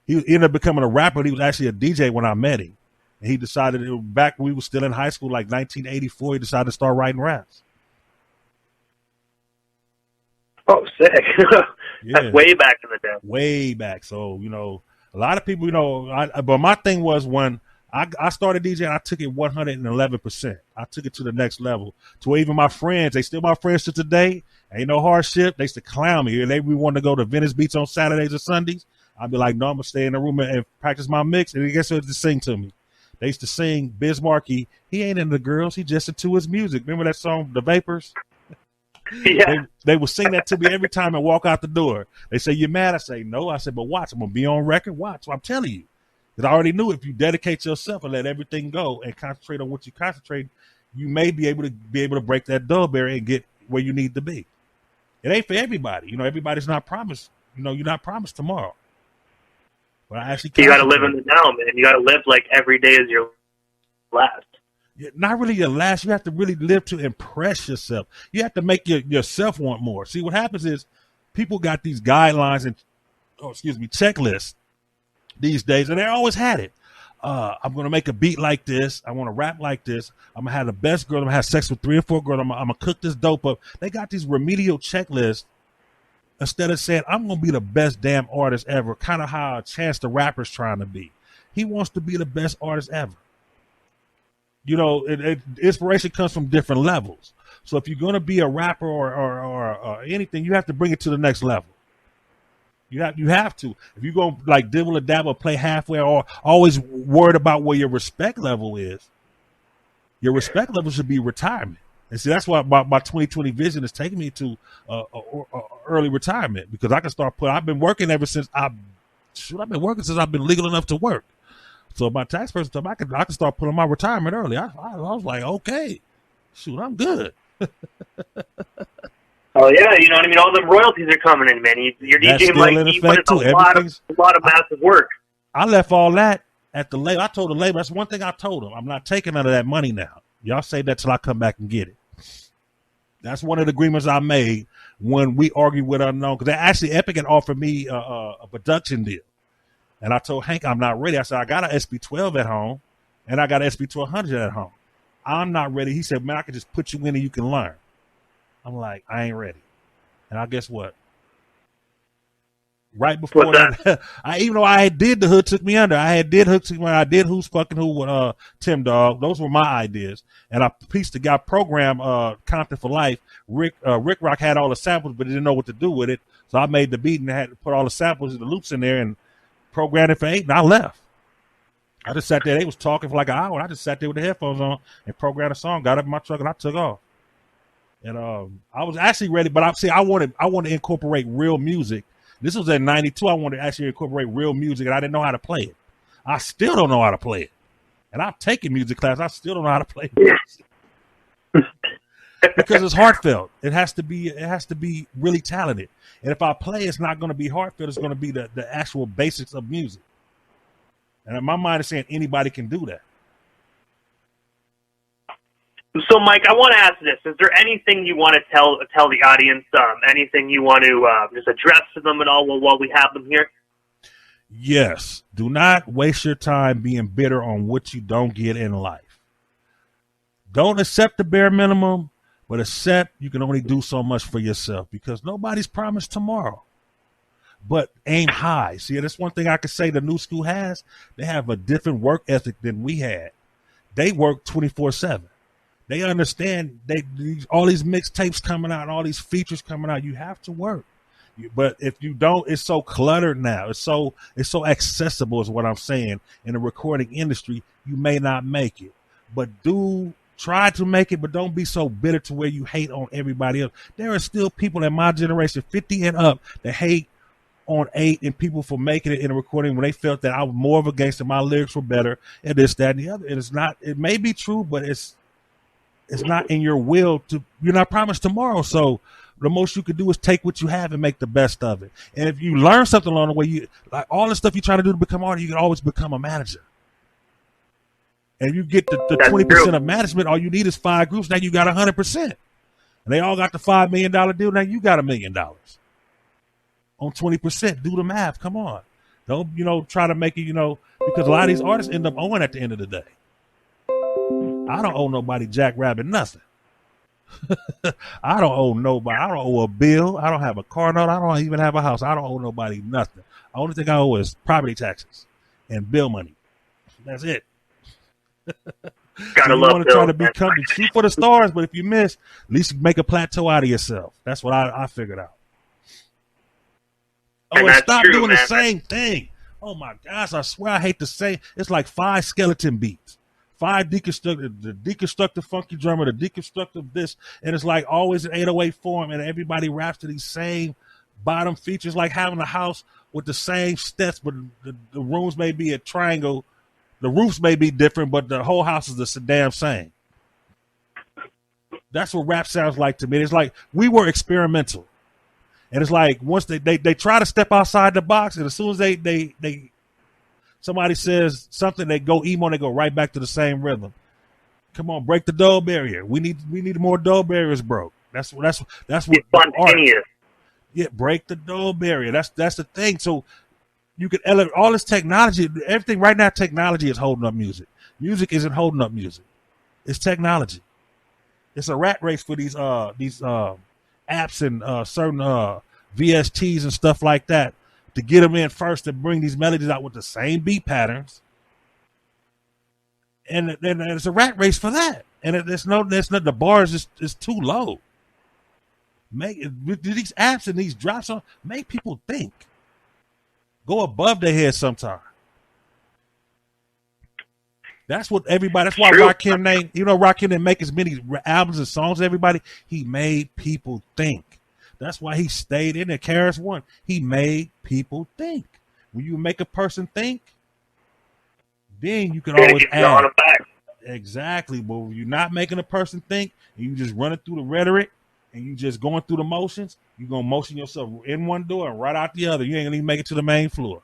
He ended up becoming a rapper. He was actually a DJ when I met him. And he decided, back when we were still in high school, like 1984, he decided to start writing raps. Oh, sick. That's way back in the day. Way back. So, a lot of people, but my thing was when I started DJing, I took it 111%. I took it to the next level. To where even my friends, they still my friends to today. Ain't no hardship. They used to clown me. They wanted to go to Venice Beach on Saturdays or Sundays. I'd be like, no, I'm going to stay in the room and practice my mix. And guess what? They sing to me. They used to sing Biz Markie. He ain't into girls. He just into his music. Remember that song, The Vapors? Yeah. They would sing that to me every time I walk out the door. They say, you mad? I say, no. I said, but watch. I'm going to be on record. Watch. I'm telling you. Because I already knew if you dedicate yourself and let everything go and concentrate on what you concentrate, you may be able to break that dull barrier and get where you need to be. It ain't for everybody. Everybody's not promised. You're not promised tomorrow. But I actually you got to live in the now, man. You got to live like every day is your last. Not really your last. You have to really live to impress yourself. You have to make yourself want more. See, what happens is people got these guidelines and, checklists these days, and they always had it. I'm going to make a beat like this. I want to rap like this. I'm going to have the best girl. I'm going to have sex with 3 or 4 girls. I'm going to cook this dope up. They got these remedial checklists instead of saying, I'm going to be the best damn artist ever, kind of how Chance the Rapper's trying to be. He wants to be the best artist ever. Inspiration comes from different levels. So if you're going to be a rapper or anything, you have to bring it to the next level. You have to. If you're going to like dibble or dabble, play halfway, or always worried about where your respect level is, your respect level should be retirement. And see, that's why my 2020 vision is taking me to early retirement, because I can start I've been working ever since I've been working since I've been legal enough to work. So my tax person told me I can start putting my retirement early. I was like, okay, shoot, I'm good. Oh yeah, you know what I mean. All them royalties are coming in, man. You're DJing a lot of massive work. I left all that at the label. I told the label, that's one thing I told them. I'm not taking none of that money now. Y'all say that till I come back and get it. That's one of the agreements I made when we argued with Unknown, because actually Epic had offered me a production deal. And I told Hank I'm not ready. I said, I got an SB12 at home, and I got an SB1200 at home. I'm not ready. He said, man, I can just put you in and you can learn. I'm like, I ain't ready. And I guess what? Right before that, even though I did The Hood Took Me Under, I did Who's Fucking Who with Tim Dog. Those were my ideas. And I pieced the guy program Compton for Life. Rick Rock had all the samples, but he didn't know what to do with it. So I made the beat and I had to put all the samples and the loops in there and programmed it for 8, and I left. I just sat there. They was talking for like an hour. I just sat there with the headphones on and programmed a song, got up in my truck, and I took off. And I was actually ready, but I wanted to incorporate real music. This was in 92. I wanted to actually incorporate real music, and I didn't know how to play it. I still don't know how to play it. And I've taken music class. I still don't know how to play it. Because it's heartfelt. It has to be really talented. And if I play, it's not going to be heartfelt. It's going to be the actual basics of music. And in my mind is saying anybody can do that. So, Mike, I want to ask this. Is there anything you want to tell the audience, anything you want to just address to them at all while we have them here? Yes. Do not waste your time being bitter on what you don't get in life. Don't accept the bare minimum, but accept you can only do so much for yourself, because nobody's promised tomorrow. But aim high. See, that's one thing I could say the new school has. They have a different work ethic than we had. They work 24/7. They understand all these mixtapes coming out and all these features coming out. You have to work. But if you don't, it's so cluttered now. It's so accessible is what I'm saying. In the recording industry, you may not make it, but try to make it, but don't be so bitter to where you hate on everybody else. There are still people in my generation, 50 and up, that hate on 8 and people for making it in a recording when they felt that I was more of a gangster, my lyrics were better, and this, that, and the other. And it's not. It may be true, but it's not in your will to. You're not promised tomorrow, so the most you can do is take what you have and make the best of it. And if you learn something along the way, you like all the stuff you try to do to become artist, you can always become a manager. And you get the 20% of management, all you need is 5 groups. Now you got 100%. And they all got the $5 million deal. Now you got $1 million on 20%. Do the math. Come on. Don't, try to make it, because a lot of these artists end up owing at the end of the day. I don't owe nobody Jack Rabbit nothing. I don't owe nobody. I don't owe a bill. I don't have a car note. I don't even have a house. I don't owe nobody nothing. The only thing I owe is property taxes and bill money. That's it. Gotta you love want to try to shoot for the stars, but if you miss, at least make a plateau out of yourself. That's what I figured out. And stop doing the same thing. Oh my gosh, I swear I hate to say it's like 5 skeleton beats. 5 deconstructed, the deconstructive funky drummer, the deconstructive this, and it's like always an 808 form, and everybody raps to these same bottom features, like having a house with the same steps, but the rooms may be a triangle. The roofs may be different, but the whole house is the damn same. That's what rap sounds like to me. It's like we were experimental. And it's like once they try to step outside the box, and as soon as they somebody says something, they go emo, they go right back to the same rhythm. Come on, break the dull barrier. We need more dull barriers broke. That's what spontaneous. Yeah, break the dull barrier. That's the thing. So you can elevate all this technology. Everything right now, technology is holding up music. Music isn't holding up music. It's technology. It's a rat race for these apps and certain VSTs and stuff like that to get them in first and bring these melodies out with the same beat patterns. And it's a rat race for that. And there's not the bar is too low. These apps and these drops on make people think. Go above their head sometime. That's what everybody. That's why Rakim Rakim didn't make as many albums and songs as everybody. He made people think. That's why he stayed in there. KRS One. He made people think. When you make a person think, then you can always add. Exactly. But when you're not making a person think, and you just running through the rhetoric, and you just going through the motions, you're going to motion yourself in one door and right out the other. You ain't going to even make it to the main floor.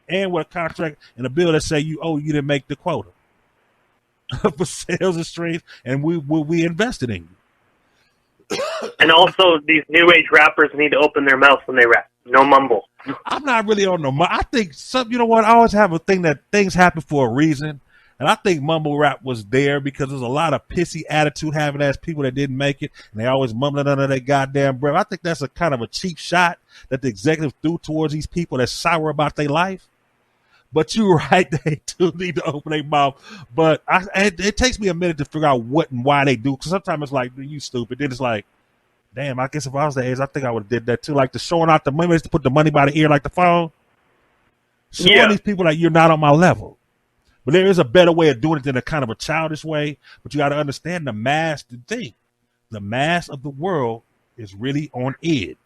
And with a contract and a bill that say you didn't make the quota for sales and streams, and we invested in you. And also, these new age rappers need to open their mouths when they rap. No mumble. I'm not really on I think you know what? I always have a thing that things happen for a reason. And I think mumble rap was there because there's a lot of pissy attitude having ass people that didn't make it, and they always mumbling under their goddamn breath. I think that's a kind of a cheap shot that the executive threw towards these people that's sour about their life. But you're right, they do need to open their mouth. But it takes me a minute to figure out what and why they do. Because sometimes it's like, you stupid. Then it's like, damn, I guess if I was that age, I think I would have did that too. Like the showing out the money, to put the money by the ear like the phone. Showing these people that you're not on my level. But there is a better way of doing it than a kind of a childish way. But you got to understand the mass to think. The mass of the world is really on it.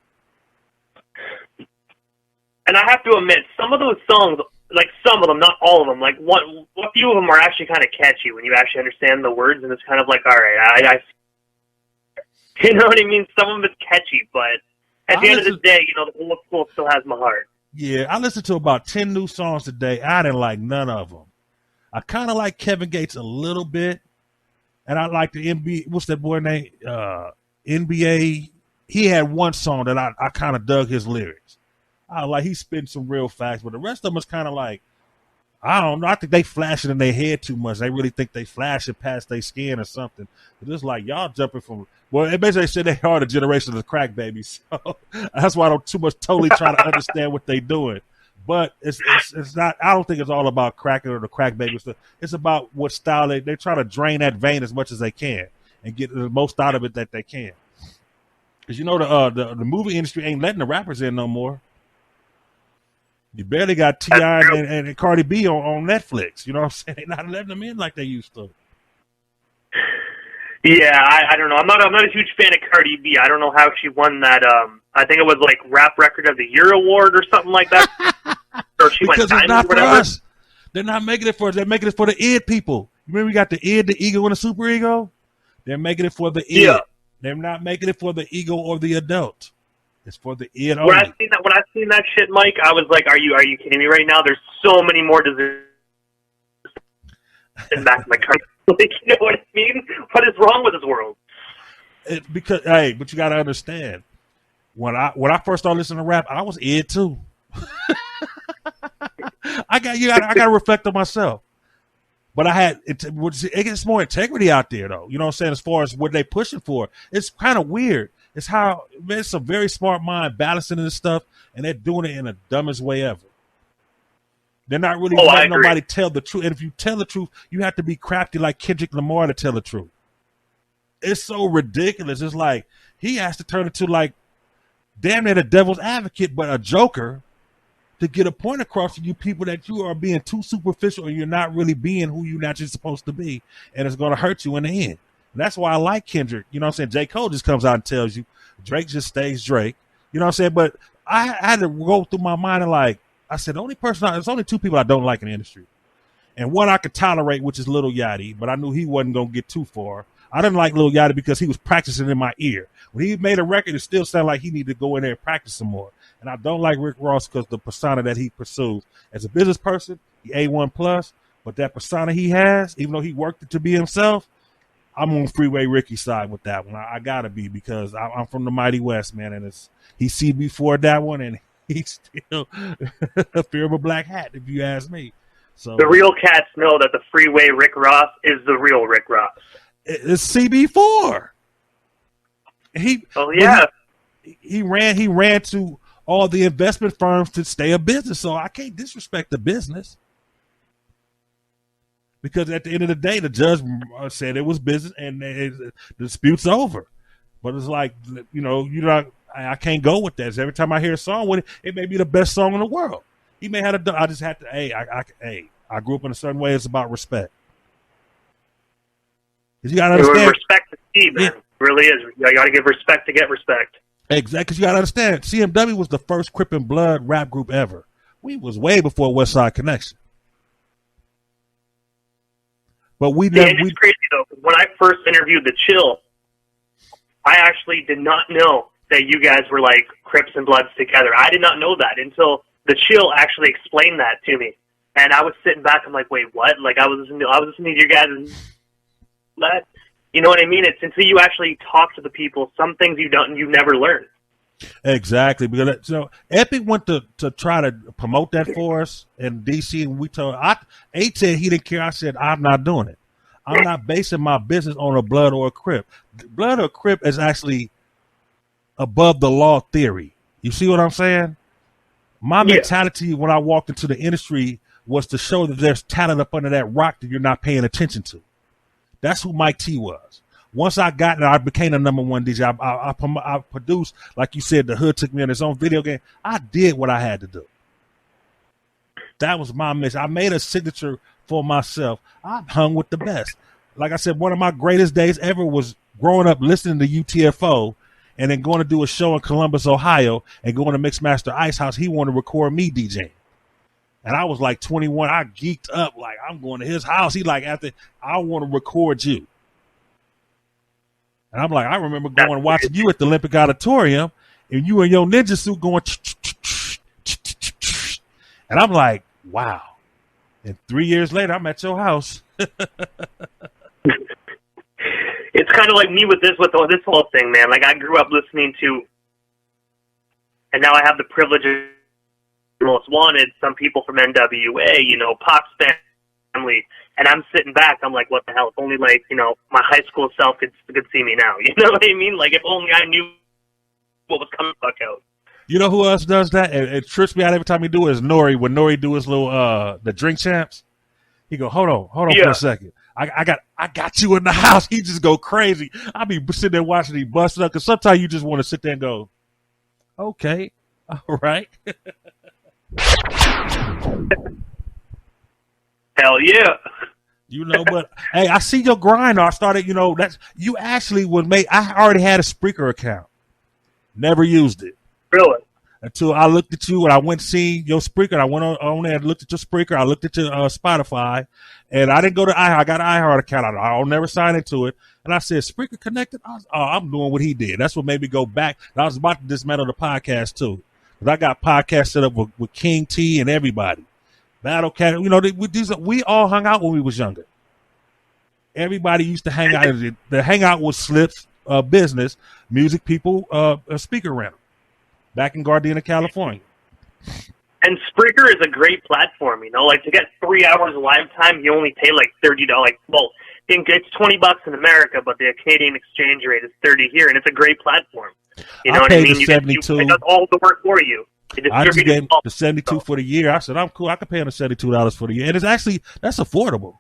And I have to admit, some of those songs, like some of them, not all of them, like a few of them are actually kind of catchy when you actually understand the words. And it's kind of like, all right, I you know what I mean? Some of them is catchy, but at the end of the day, the whole school still has my heart. Yeah, I listened to about 10 new songs today. I didn't like none of them. I kind of like Kevin Gates a little bit, and I like the NBA. What's that boy name? NBA. He had one song that I kind of dug his lyrics. I like he spit some real facts, but the rest of them is kind of like, I don't know. I think they flash it in their head too much. They really think they flash it past their skin or something. But it's like y'all jumping from. Well, it basically said they are the generation of the crack babies, so that's why I don't too much totally try to understand what they doing. But it's not. I don't think it's all about cracking or the crack baby stuff. It's about what style they try to drain that vein as much as they can and get the most out of it that they can. Because the movie industry ain't letting the rappers in no more. You barely got T.I. and Cardi B on Netflix. You know what I'm saying? They're not letting them in like they used to. Yeah, I don't know. I'm not a huge fan of Cardi B. I don't know how she won that. I think it was like Rap Record of the Year award or something like that. Or she because went it's not or for whatever. us. They're not making it for us. They're making it for the id people. Remember, we got the id, the ego, and the super ego. They're making it for the id. Yeah. They're not making it for the ego or the adult. It's for the id only. When I seen that shit, Mike, I was like, "Are you kidding me right now? There's so many more diseases in back of my car." Like, you know what I mean? What is wrong with this world? But you got to understand. When I first started listening to rap, I was id too. I got to reflect on myself. But it gets more integrity out there, though. You know what I'm saying? As far as what they pushing for, it's kind of weird. It's a very smart mind balancing this stuff, and they're doing it in the dumbest way ever. They're not really letting nobody tell the truth. And if you tell the truth, you have to be crafty like Kendrick Lamar to tell the truth. It's so ridiculous. It's like he has to turn into like damn near the devil's advocate, but a joker to get a point across to you people that you are being too superficial and you're not really being who you're naturally supposed to be. And it's going to hurt you in the end. And that's why I like Kendrick. You know what I'm saying? J. Cole just comes out and tells you. Drake just stays Drake. You know what I'm saying? But I had to go through my mind and I said, there's only two people I don't like in the industry. And one I could tolerate, which is Lil Yachty, but I knew he wasn't going to get too far. I didn't like Lil Yachty because he was practicing in my ear. When he made a record, it still sounded like he needed to go in there and practice some more. And I don't like Rick Ross because the persona that he pursues. As a business person, he A1+, but that persona he has, even though he worked it to be himself, I'm on Freeway Ricky's side with that one. I got to be because I'm from the Mighty West, man, and he see before that one, and he's still a fear of a black hat, if you ask me. So the real cats know that the Freeway Rick Ross is the real Rick Ross. It's CB4. He ran to all the investment firms to stay a business, so I can't disrespect the business. Because at the end of the day, the judge said it was business and the dispute's over. But it's like, I can't go with that. Every time I hear a song with it, it may be the best song in the world. He may have I just had to, I grew up in a certain way. It's about respect. Because you got to understand. Respect is key, man. It really is. You got to give respect to get respect. Exactly. Because you got to understand, CMW was the first Crip and Blood rap group ever. We was way before West Side Connection. But it's crazy though. When I first interviewed the Chill, I actually did not know that you guys were like Crips and Bloods together. I did not know that until the Chill actually explained that to me. And I was sitting back. I'm like, wait, what? Like I was listening to your guys. That, you know what I mean? It's until you actually talk to the people. Some things you never learn. Exactly, because Epic went to try to promote that for us in DC, and we told A said he didn't care. I said I'm not doing it. I'm not basing my business on a Blood or a Crip. Blood or Crip is actually above the law theory. You see what I'm saying? My mentality when I walked into the industry was to show that there's talent up under that rock that you're not paying attention to. That's who Mike T was. Once I got there, I became the number one DJ. I produced, like you said, the Hood took me on his own video game. I did what I had to do. That was my mission. I made a signature for myself. I hung with the best. Like I said, one of my greatest days ever was growing up listening to UTFO and then going to do a show in Columbus, Ohio, and going to Mixmaster Ice House. He wanted to record me DJing. And I was like 21. I geeked up like I'm going to his house. He like, I want to record you. And I'm like, I remember going and watching you at the Olympic Auditorium and you in your ninja suit going, and I'm like, wow. And 3 years later, I'm at your house. It's kind of like me with this whole thing, man. Like I grew up listening to, and now I have the privilege of Most Wanted, some people from NWA, Pop's family. And I'm sitting back, I'm like, what the hell? If only, like, my high school self could see me now. You know what I mean? Like, if only I knew what was coming back out. You know who else does that? It trips me out every time he do it is Nori. When Nori do his little, the Drink Champs, he go, hold on for a second. I got you in the house. He just go crazy. I be sitting there watching he busting up because sometimes you just want to sit there and go, okay, all right. Hell yeah. You know, but hey, I see your grind. I started, you know, that's you actually was made. I already had a Spreaker account, never used it. Really? Until I looked at you and I went to see your Spreaker. I went on there and looked at your Spreaker. I looked at your Spotify, and I didn't go to iHeart. I got an iHeart account. I'll never sign into it. And I said, Spreaker connected? I'm doing what he did. That's what made me go back. And I was about to dismantle the podcast, too. Because I got podcasts set up with King T and everybody. Battle Cat. You know, we all hung out when we was younger. Everybody used to hang out. The hangout was Slip's business, music people, a speaker rental. Back in Gardena, California. And Spreaker is a great platform, you know, like to get 3 hours of live time, you only pay like $30. Well, it's $20 in America, but the Canadian exchange rate is $30 here, and it's a great platform. You know what I mean? The 72. It does all the work for you. I just gave the 72 for the year. I said, I'm cool. I could pay him the $72 for the year. And it's actually, that's affordable.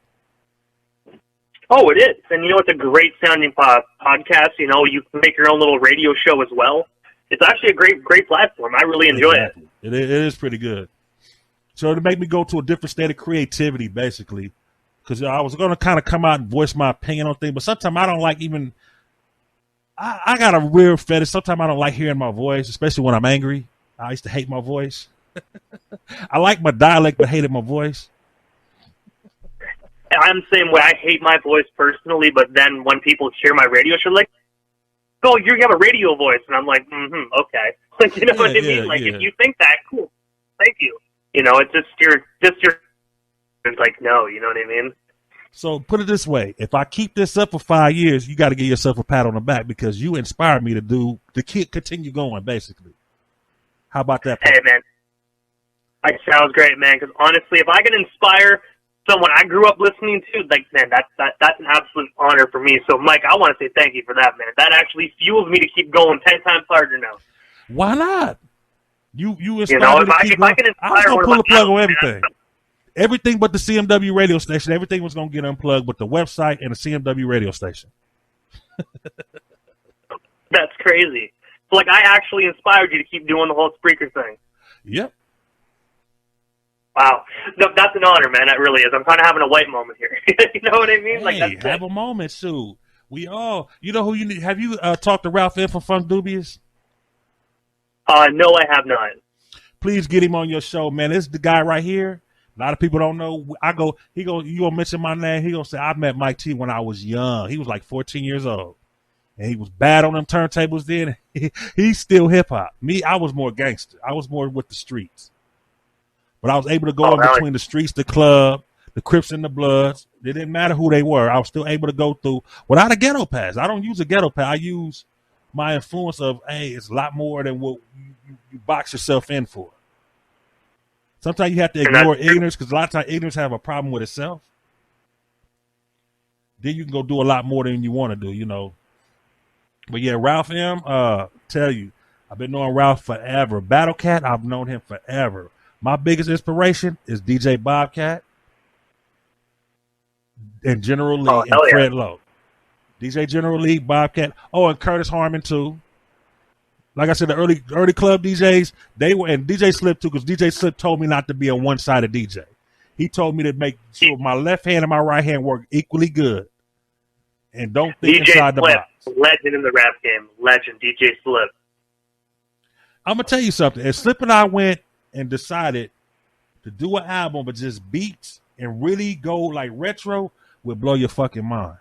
Oh, it is. And you know, it's a great sounding podcast. You know, you can make your own little radio show as well. It's actually a great platform. I really enjoy it. It is pretty good. So to make me go to a different state of creativity, basically, because I was going to kind of come out and voice my opinion on things, but sometimes I don't like even. I got a weird fetish. Sometimes I don't like hearing my voice, especially when I'm angry. I used to hate my voice. I like my dialect, but hated my voice. I'm the same way. I hate my voice personally, but then when people hear my radio show, like, oh, you have a radio voice, and I'm like, okay. Like, you know what I mean? Like, if you think that, cool, thank you. You know, it's just your. It's like, no, you know what I mean? So put it this way: if I keep this up for 5 years, you got to give yourself a pat on the back because you inspired me to continue going. Basically, how about that? Hey, man, that sounds great, man. Because honestly, if I can inspire someone I grew up listening to, like, man, that's an absolute honor for me. So, Mike, I want to say thank you for that, man. That actually fuels me to keep going 10 times harder now. Why not? You inspire you know, me to keep going. I was going to pull the plug on everything. Everything but the CMW radio station. Everything was going to get unplugged but the website and the CMW radio station. That's crazy. So, like, I actually inspired you to keep doing the whole Spreaker thing. Yep. Wow. No, that's an honor, man. That really is. I'm kind of having a white moment here. You know what I mean? Hey, like, that's have a moment, Sue. We all, you know who you need. Have you talked to Ralph M. from Funk Dubious? No, I have not. Please get him on your show, man. This is the guy right here. A lot of people don't know. You gonna mention my name. He gonna say, I met Mike T when I was young. He was like 14 years old. And he was bad on them turntables then. He's still hip hop. Me, I was more gangster. I was more with the streets. But I was able to go in between the streets, the club, the Crips and the Bloods. It didn't matter who they were. I was still able to go through without a ghetto pass. I don't use a ghetto pass. I use my influence of, hey, it's a lot more than what you box yourself in for. Sometimes you have to ignore ignorance because a lot of times ignorance have a problem with itself. Then you can go do a lot more than you want to do, you know. But yeah, Ralph M., tell you, I've been knowing Ralph forever. Battle Cat, I've known him forever. My biggest inspiration is DJ Bobcat and General Lee and Fred Lowe. DJ General Lee, Bobcat. Oh, and Curtis Harmon, too. Like I said, the early club DJs, they were, and DJ Slip, too, because DJ Slip told me not to be a one-sided DJ. He told me to make sure my left hand and my right hand work equally good. And don't think DJ inside the Slip, box. legend in the rap game. Legend, DJ Slip. I'm going to tell you something. As Slip and I went and decided to do an album but just beats and really go like retro, would blow your fucking mind.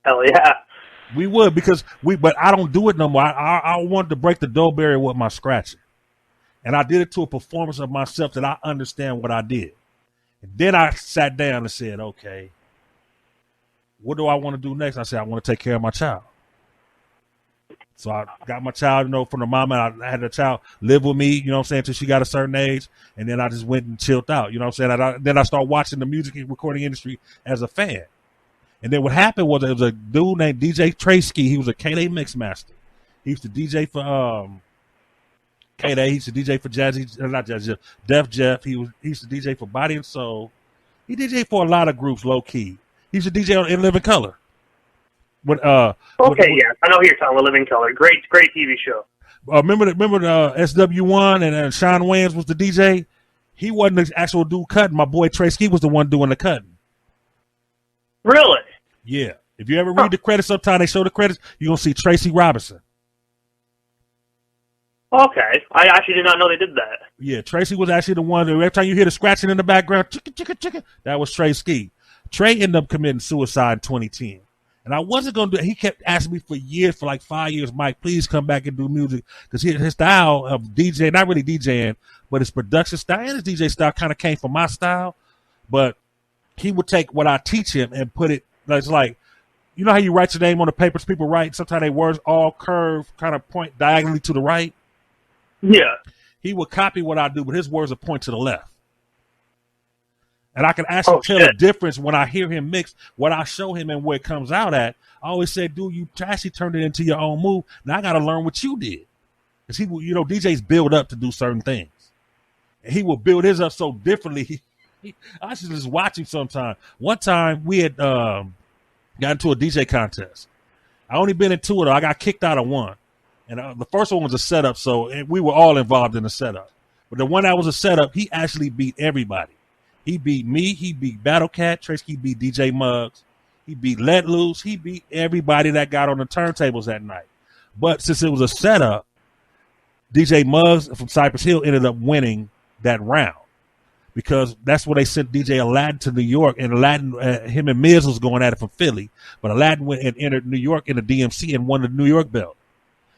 Hell yeah. We would but I don't do it no more. I wanted to break the door barrier with my scratching. And I did it to a performance of myself that I understand what I did. And then I sat down and said, okay, what do I want to do next? I said, I want to take care of my child. So I got my child, you know, from the mom, and I had the child live with me, you know what I'm saying, until she got a certain age. And then I just went and chilled out, you know what I'm saying? Then I started watching the music and recording industry as a fan. And then what happened was there was a dude named DJ Traysky. He was a K-Day mix master. He used to DJ for K-Day. He used to DJ for Jazzy, not Jazzy, Def Jeff. He used to DJ for Body and Soul. He DJed for a lot of groups, low key. He used to DJ in Living Color. Yes, I know who you're talking about. Living Color, great TV show. Remember the SW1 and Sean Wayans was the DJ. He wasn't the actual dude cutting. My boy Trey Ski was the one doing the cutting. Really? Yeah. If you ever read the credits, sometime they show the credits, you're gonna see Tracy Robinson. Okay, I actually did not know they did that. Yeah, Tracy was actually the one that every time you hear the scratching in the background, chicka, chicka, chicka, that was Trey Ski. Trey ended up committing suicide in 2010. And I wasn't going to do it. He kept asking me for years, for like 5 years, Mike, please come back and do music. Because his style of DJ, not really DJing, but his production style and his DJ style kind of came from my style. But he would take what I teach him and put it, it's like, you know how you write your name on the papers people write? Sometimes their words all curve, kind of point diagonally to the right. Yeah. He would copy what I do, but his words would point to the left. And I can actually tell the difference when I hear him mix, what I show him and where it comes out at. I always say, dude, you actually turned it into your own move. Now I got to learn what you did. Because DJs build up to do certain things. And he will build his up so differently. I should just watch him sometime. One time we had got into a DJ contest. I only been in two of them. I got kicked out of one. And the first one was a setup, so we were all involved in the setup. But the one that was a setup, he actually beat everybody. He beat me. He beat Battle Cat. Tracy beat DJ Muggs. He beat Let Loose. He beat everybody that got on the turntables that night. But since it was a setup, DJ Muggs from Cypress Hill ended up winning that round because that's where they sent DJ Aladdin to New York. And Aladdin, him and Miz was going at it from Philly. But Aladdin went and entered New York in the DMC and won the New York belt.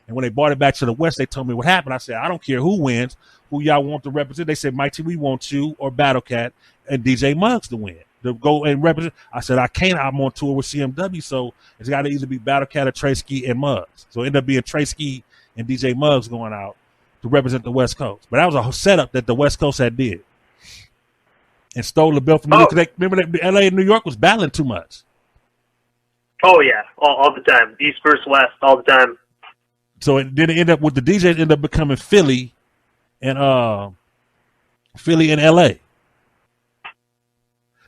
And when they brought it back to the West, they told me what happened. I said, I don't care who wins, who y'all want to represent. They said, Mike T, we want you or Battle Cat and DJ Muggs to win, to go and represent. I said, I can't. I'm on tour with CMW, so it's got to either be Battle Cat or Trey Ski and Muggs. So it ended up being Trey Ski and DJ Muggs going out to represent the West Coast. But that was a setup that the West Coast had did and stole the belt from New York. Remember that LA and New York was battling too much. Oh, yeah, all the time. East versus West, all the time. So it ended up with the DJs ended up becoming Philly and LA.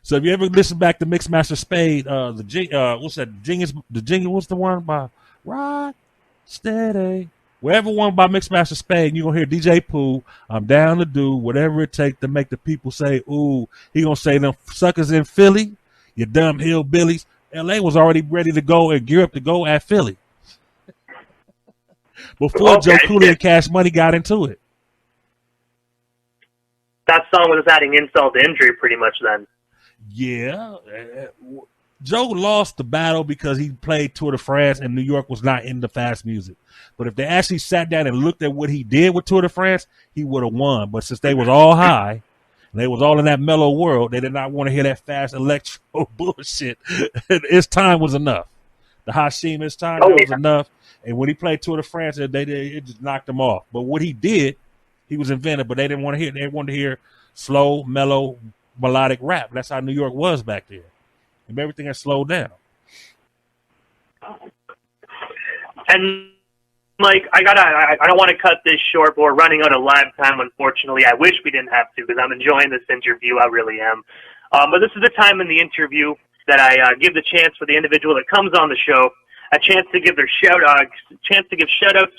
So if you ever listen back to Mixmaster Spade, what's the one by Rock Steady? Wherever one by Mixmaster Spade, you're gonna hear DJ Pooh, I'm down to do whatever it takes to make the people say, ooh, he gonna say them suckers in Philly, you dumb hillbillies. LA was already ready to go and gear up to go at Philly. Before Joe Cooley and Cash Money got into it. That song was adding insult to injury pretty much then. Yeah. Joe lost the battle because he played Tour de France and New York was not into fast music. But if they actually sat down and looked at what he did with Tour de France, he would have won. But since they was all high and they was all in that mellow world, they did not want to hear that fast electro bullshit. His time was enough. The Hashim, his time was enough. And when he played Tour de France, it just knocked him off. But what he did, he was inventive, but they didn't want to hear. They wanted to hear slow, mellow, melodic rap. That's how New York was back then. And everything had slowed down. And Mike, I don't want to cut this short, but we're running out of live time, unfortunately. I wish we didn't have to because I'm enjoying this interview. I really am. But this is the time in the interview that I give the chance for the individual that comes on the show a chance to give their shout outs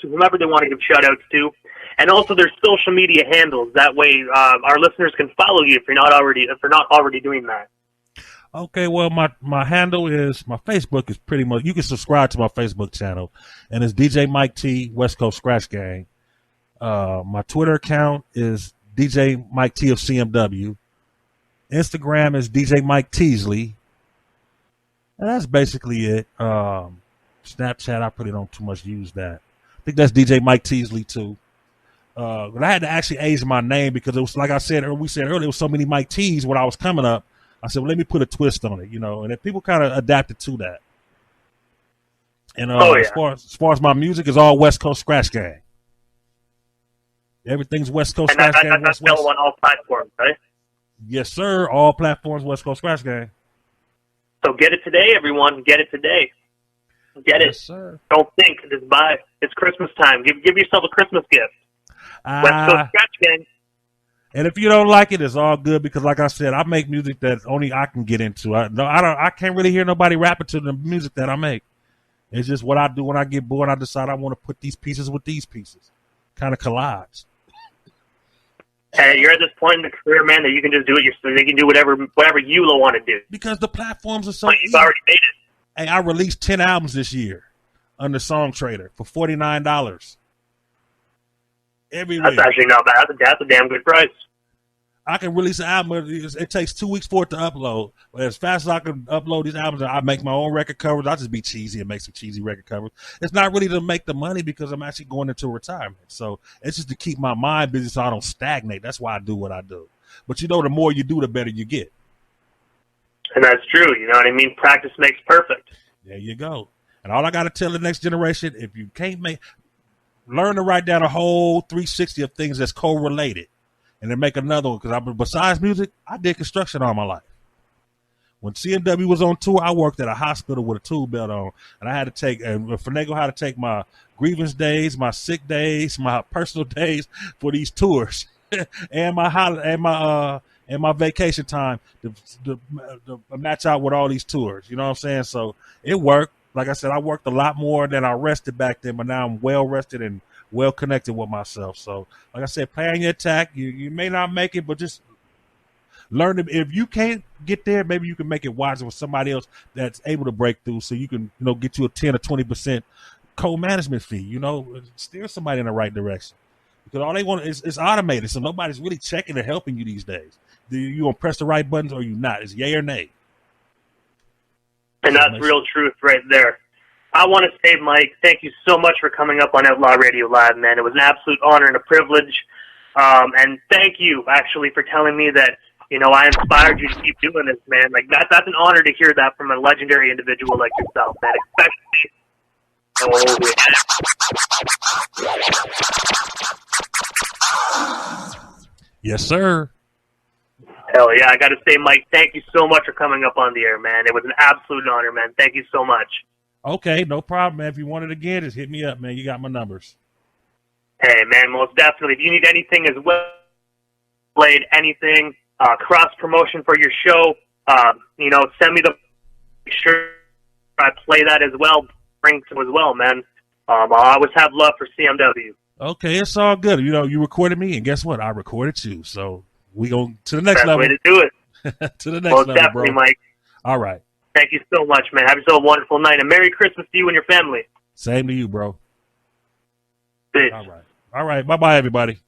to whomever they want to give shout outs to, and also their social media handles. That way, our listeners can follow you if you're not already doing that. Okay, well, my handle is, my Facebook is pretty much, you can subscribe to my Facebook channel, and it's DJ Mike T, West Coast Scratch Gang. My Twitter account is DJ Mike T of CMW. Instagram is DJ Mike TzLee. And that's basically it. Snapchat, I probably don't too much use that. I think that's DJ Mike TzLee too. But I had to actually age my name because it was, like I said, or we said earlier, there was so many Mike T's when I was coming up. I said, well, let me put a twist on it, and then people kind of adapted to that. And as far as my music is all West Coast Scratch Gang. Everything's West Coast Scratch Gang. That's available on all platforms, right? Yes, sir. All platforms, West Coast Scratch Gang. So get it today, everyone. Get it today. Get it. Sir. Don't think. Just buy. It's Christmas time. Give yourself a Christmas gift. West Coast Scratch Gang. And if you don't like it, it's all good because, like I said, I make music that only I can get into. I can't really hear nobody rapping to the music that I make. It's just what I do when I get bored. I decide I want to put these pieces with these pieces, kind of collage. And you're at this point in the career, man, that you can just do it yourself. They can do whatever you want to do. Because the platforms are so but you've already made it. Hey, I released 10 albums this year under Song Trader for $49. Everywhere. That's actually not bad. That's a damn good price. I can release an album. It takes 2 weeks for it to upload. But as fast as I can upload these albums, I make my own record covers. I just be cheesy and make some cheesy record covers. It's not really to make the money because I'm actually going into retirement. So it's just to keep my mind busy so I don't stagnate. That's why I do what I do. But you know, the more you do, the better you get. And that's true. You know what I mean? Practice makes perfect. There you go. And all I got to tell the next generation, if you can't learn to write down a whole 360 of things that's correlated. And then make another one because besides music, I did construction all my life. When CMW was on tour, I worked at a hospital with a tool belt on, and I had to finagle how to take my grievance days, my sick days, my personal days for these tours, and my vacation time to match out with all these tours. You know what I'm saying? So it worked. Like I said, I worked a lot more than I rested back then, but now I'm well rested and well connected with myself. So, like I said, plan your attack. You may not make it, but just learn to. If you can't get there, maybe you can make it wiser with somebody else that's able to break through. So you can, get you a 10 or 20% co-management fee. Steer somebody in the right direction because all they want is automated. So nobody's really checking and helping you these days. You gonna press the right buttons or you not? It's yay or nay. And that's real truth right there. I want to say, Mike, thank you so much for coming up on Outlaw Radio Live, man. It was an absolute honor and a privilege. And thank you, actually, for telling me that, I inspired you to keep doing this, man. Like, that's an honor to hear that from a legendary individual like yourself, man. Especially. Yes, sir. Hell yeah. I got to say, Mike, thank you so much for coming up on the air, man. It was an absolute honor, man. Thank you so much. Okay, no problem, man. If you want it again, just hit me up, man. You got my numbers. Hey, man, most definitely. If you need anything as well, played anything, cross-promotion for your show, send me the sure I play that as well, bring some as well, man. I always have love for CMW. Okay, it's all good. You recorded me, and guess what? I recorded you. So we go to the next level. Way to do it. To the next most level, definitely, bro. Mike. All right. Thank you so much, man. Have yourself a wonderful night, and Merry Christmas to you and your family. Same to you, bro. Peace. All right. Bye-bye, everybody.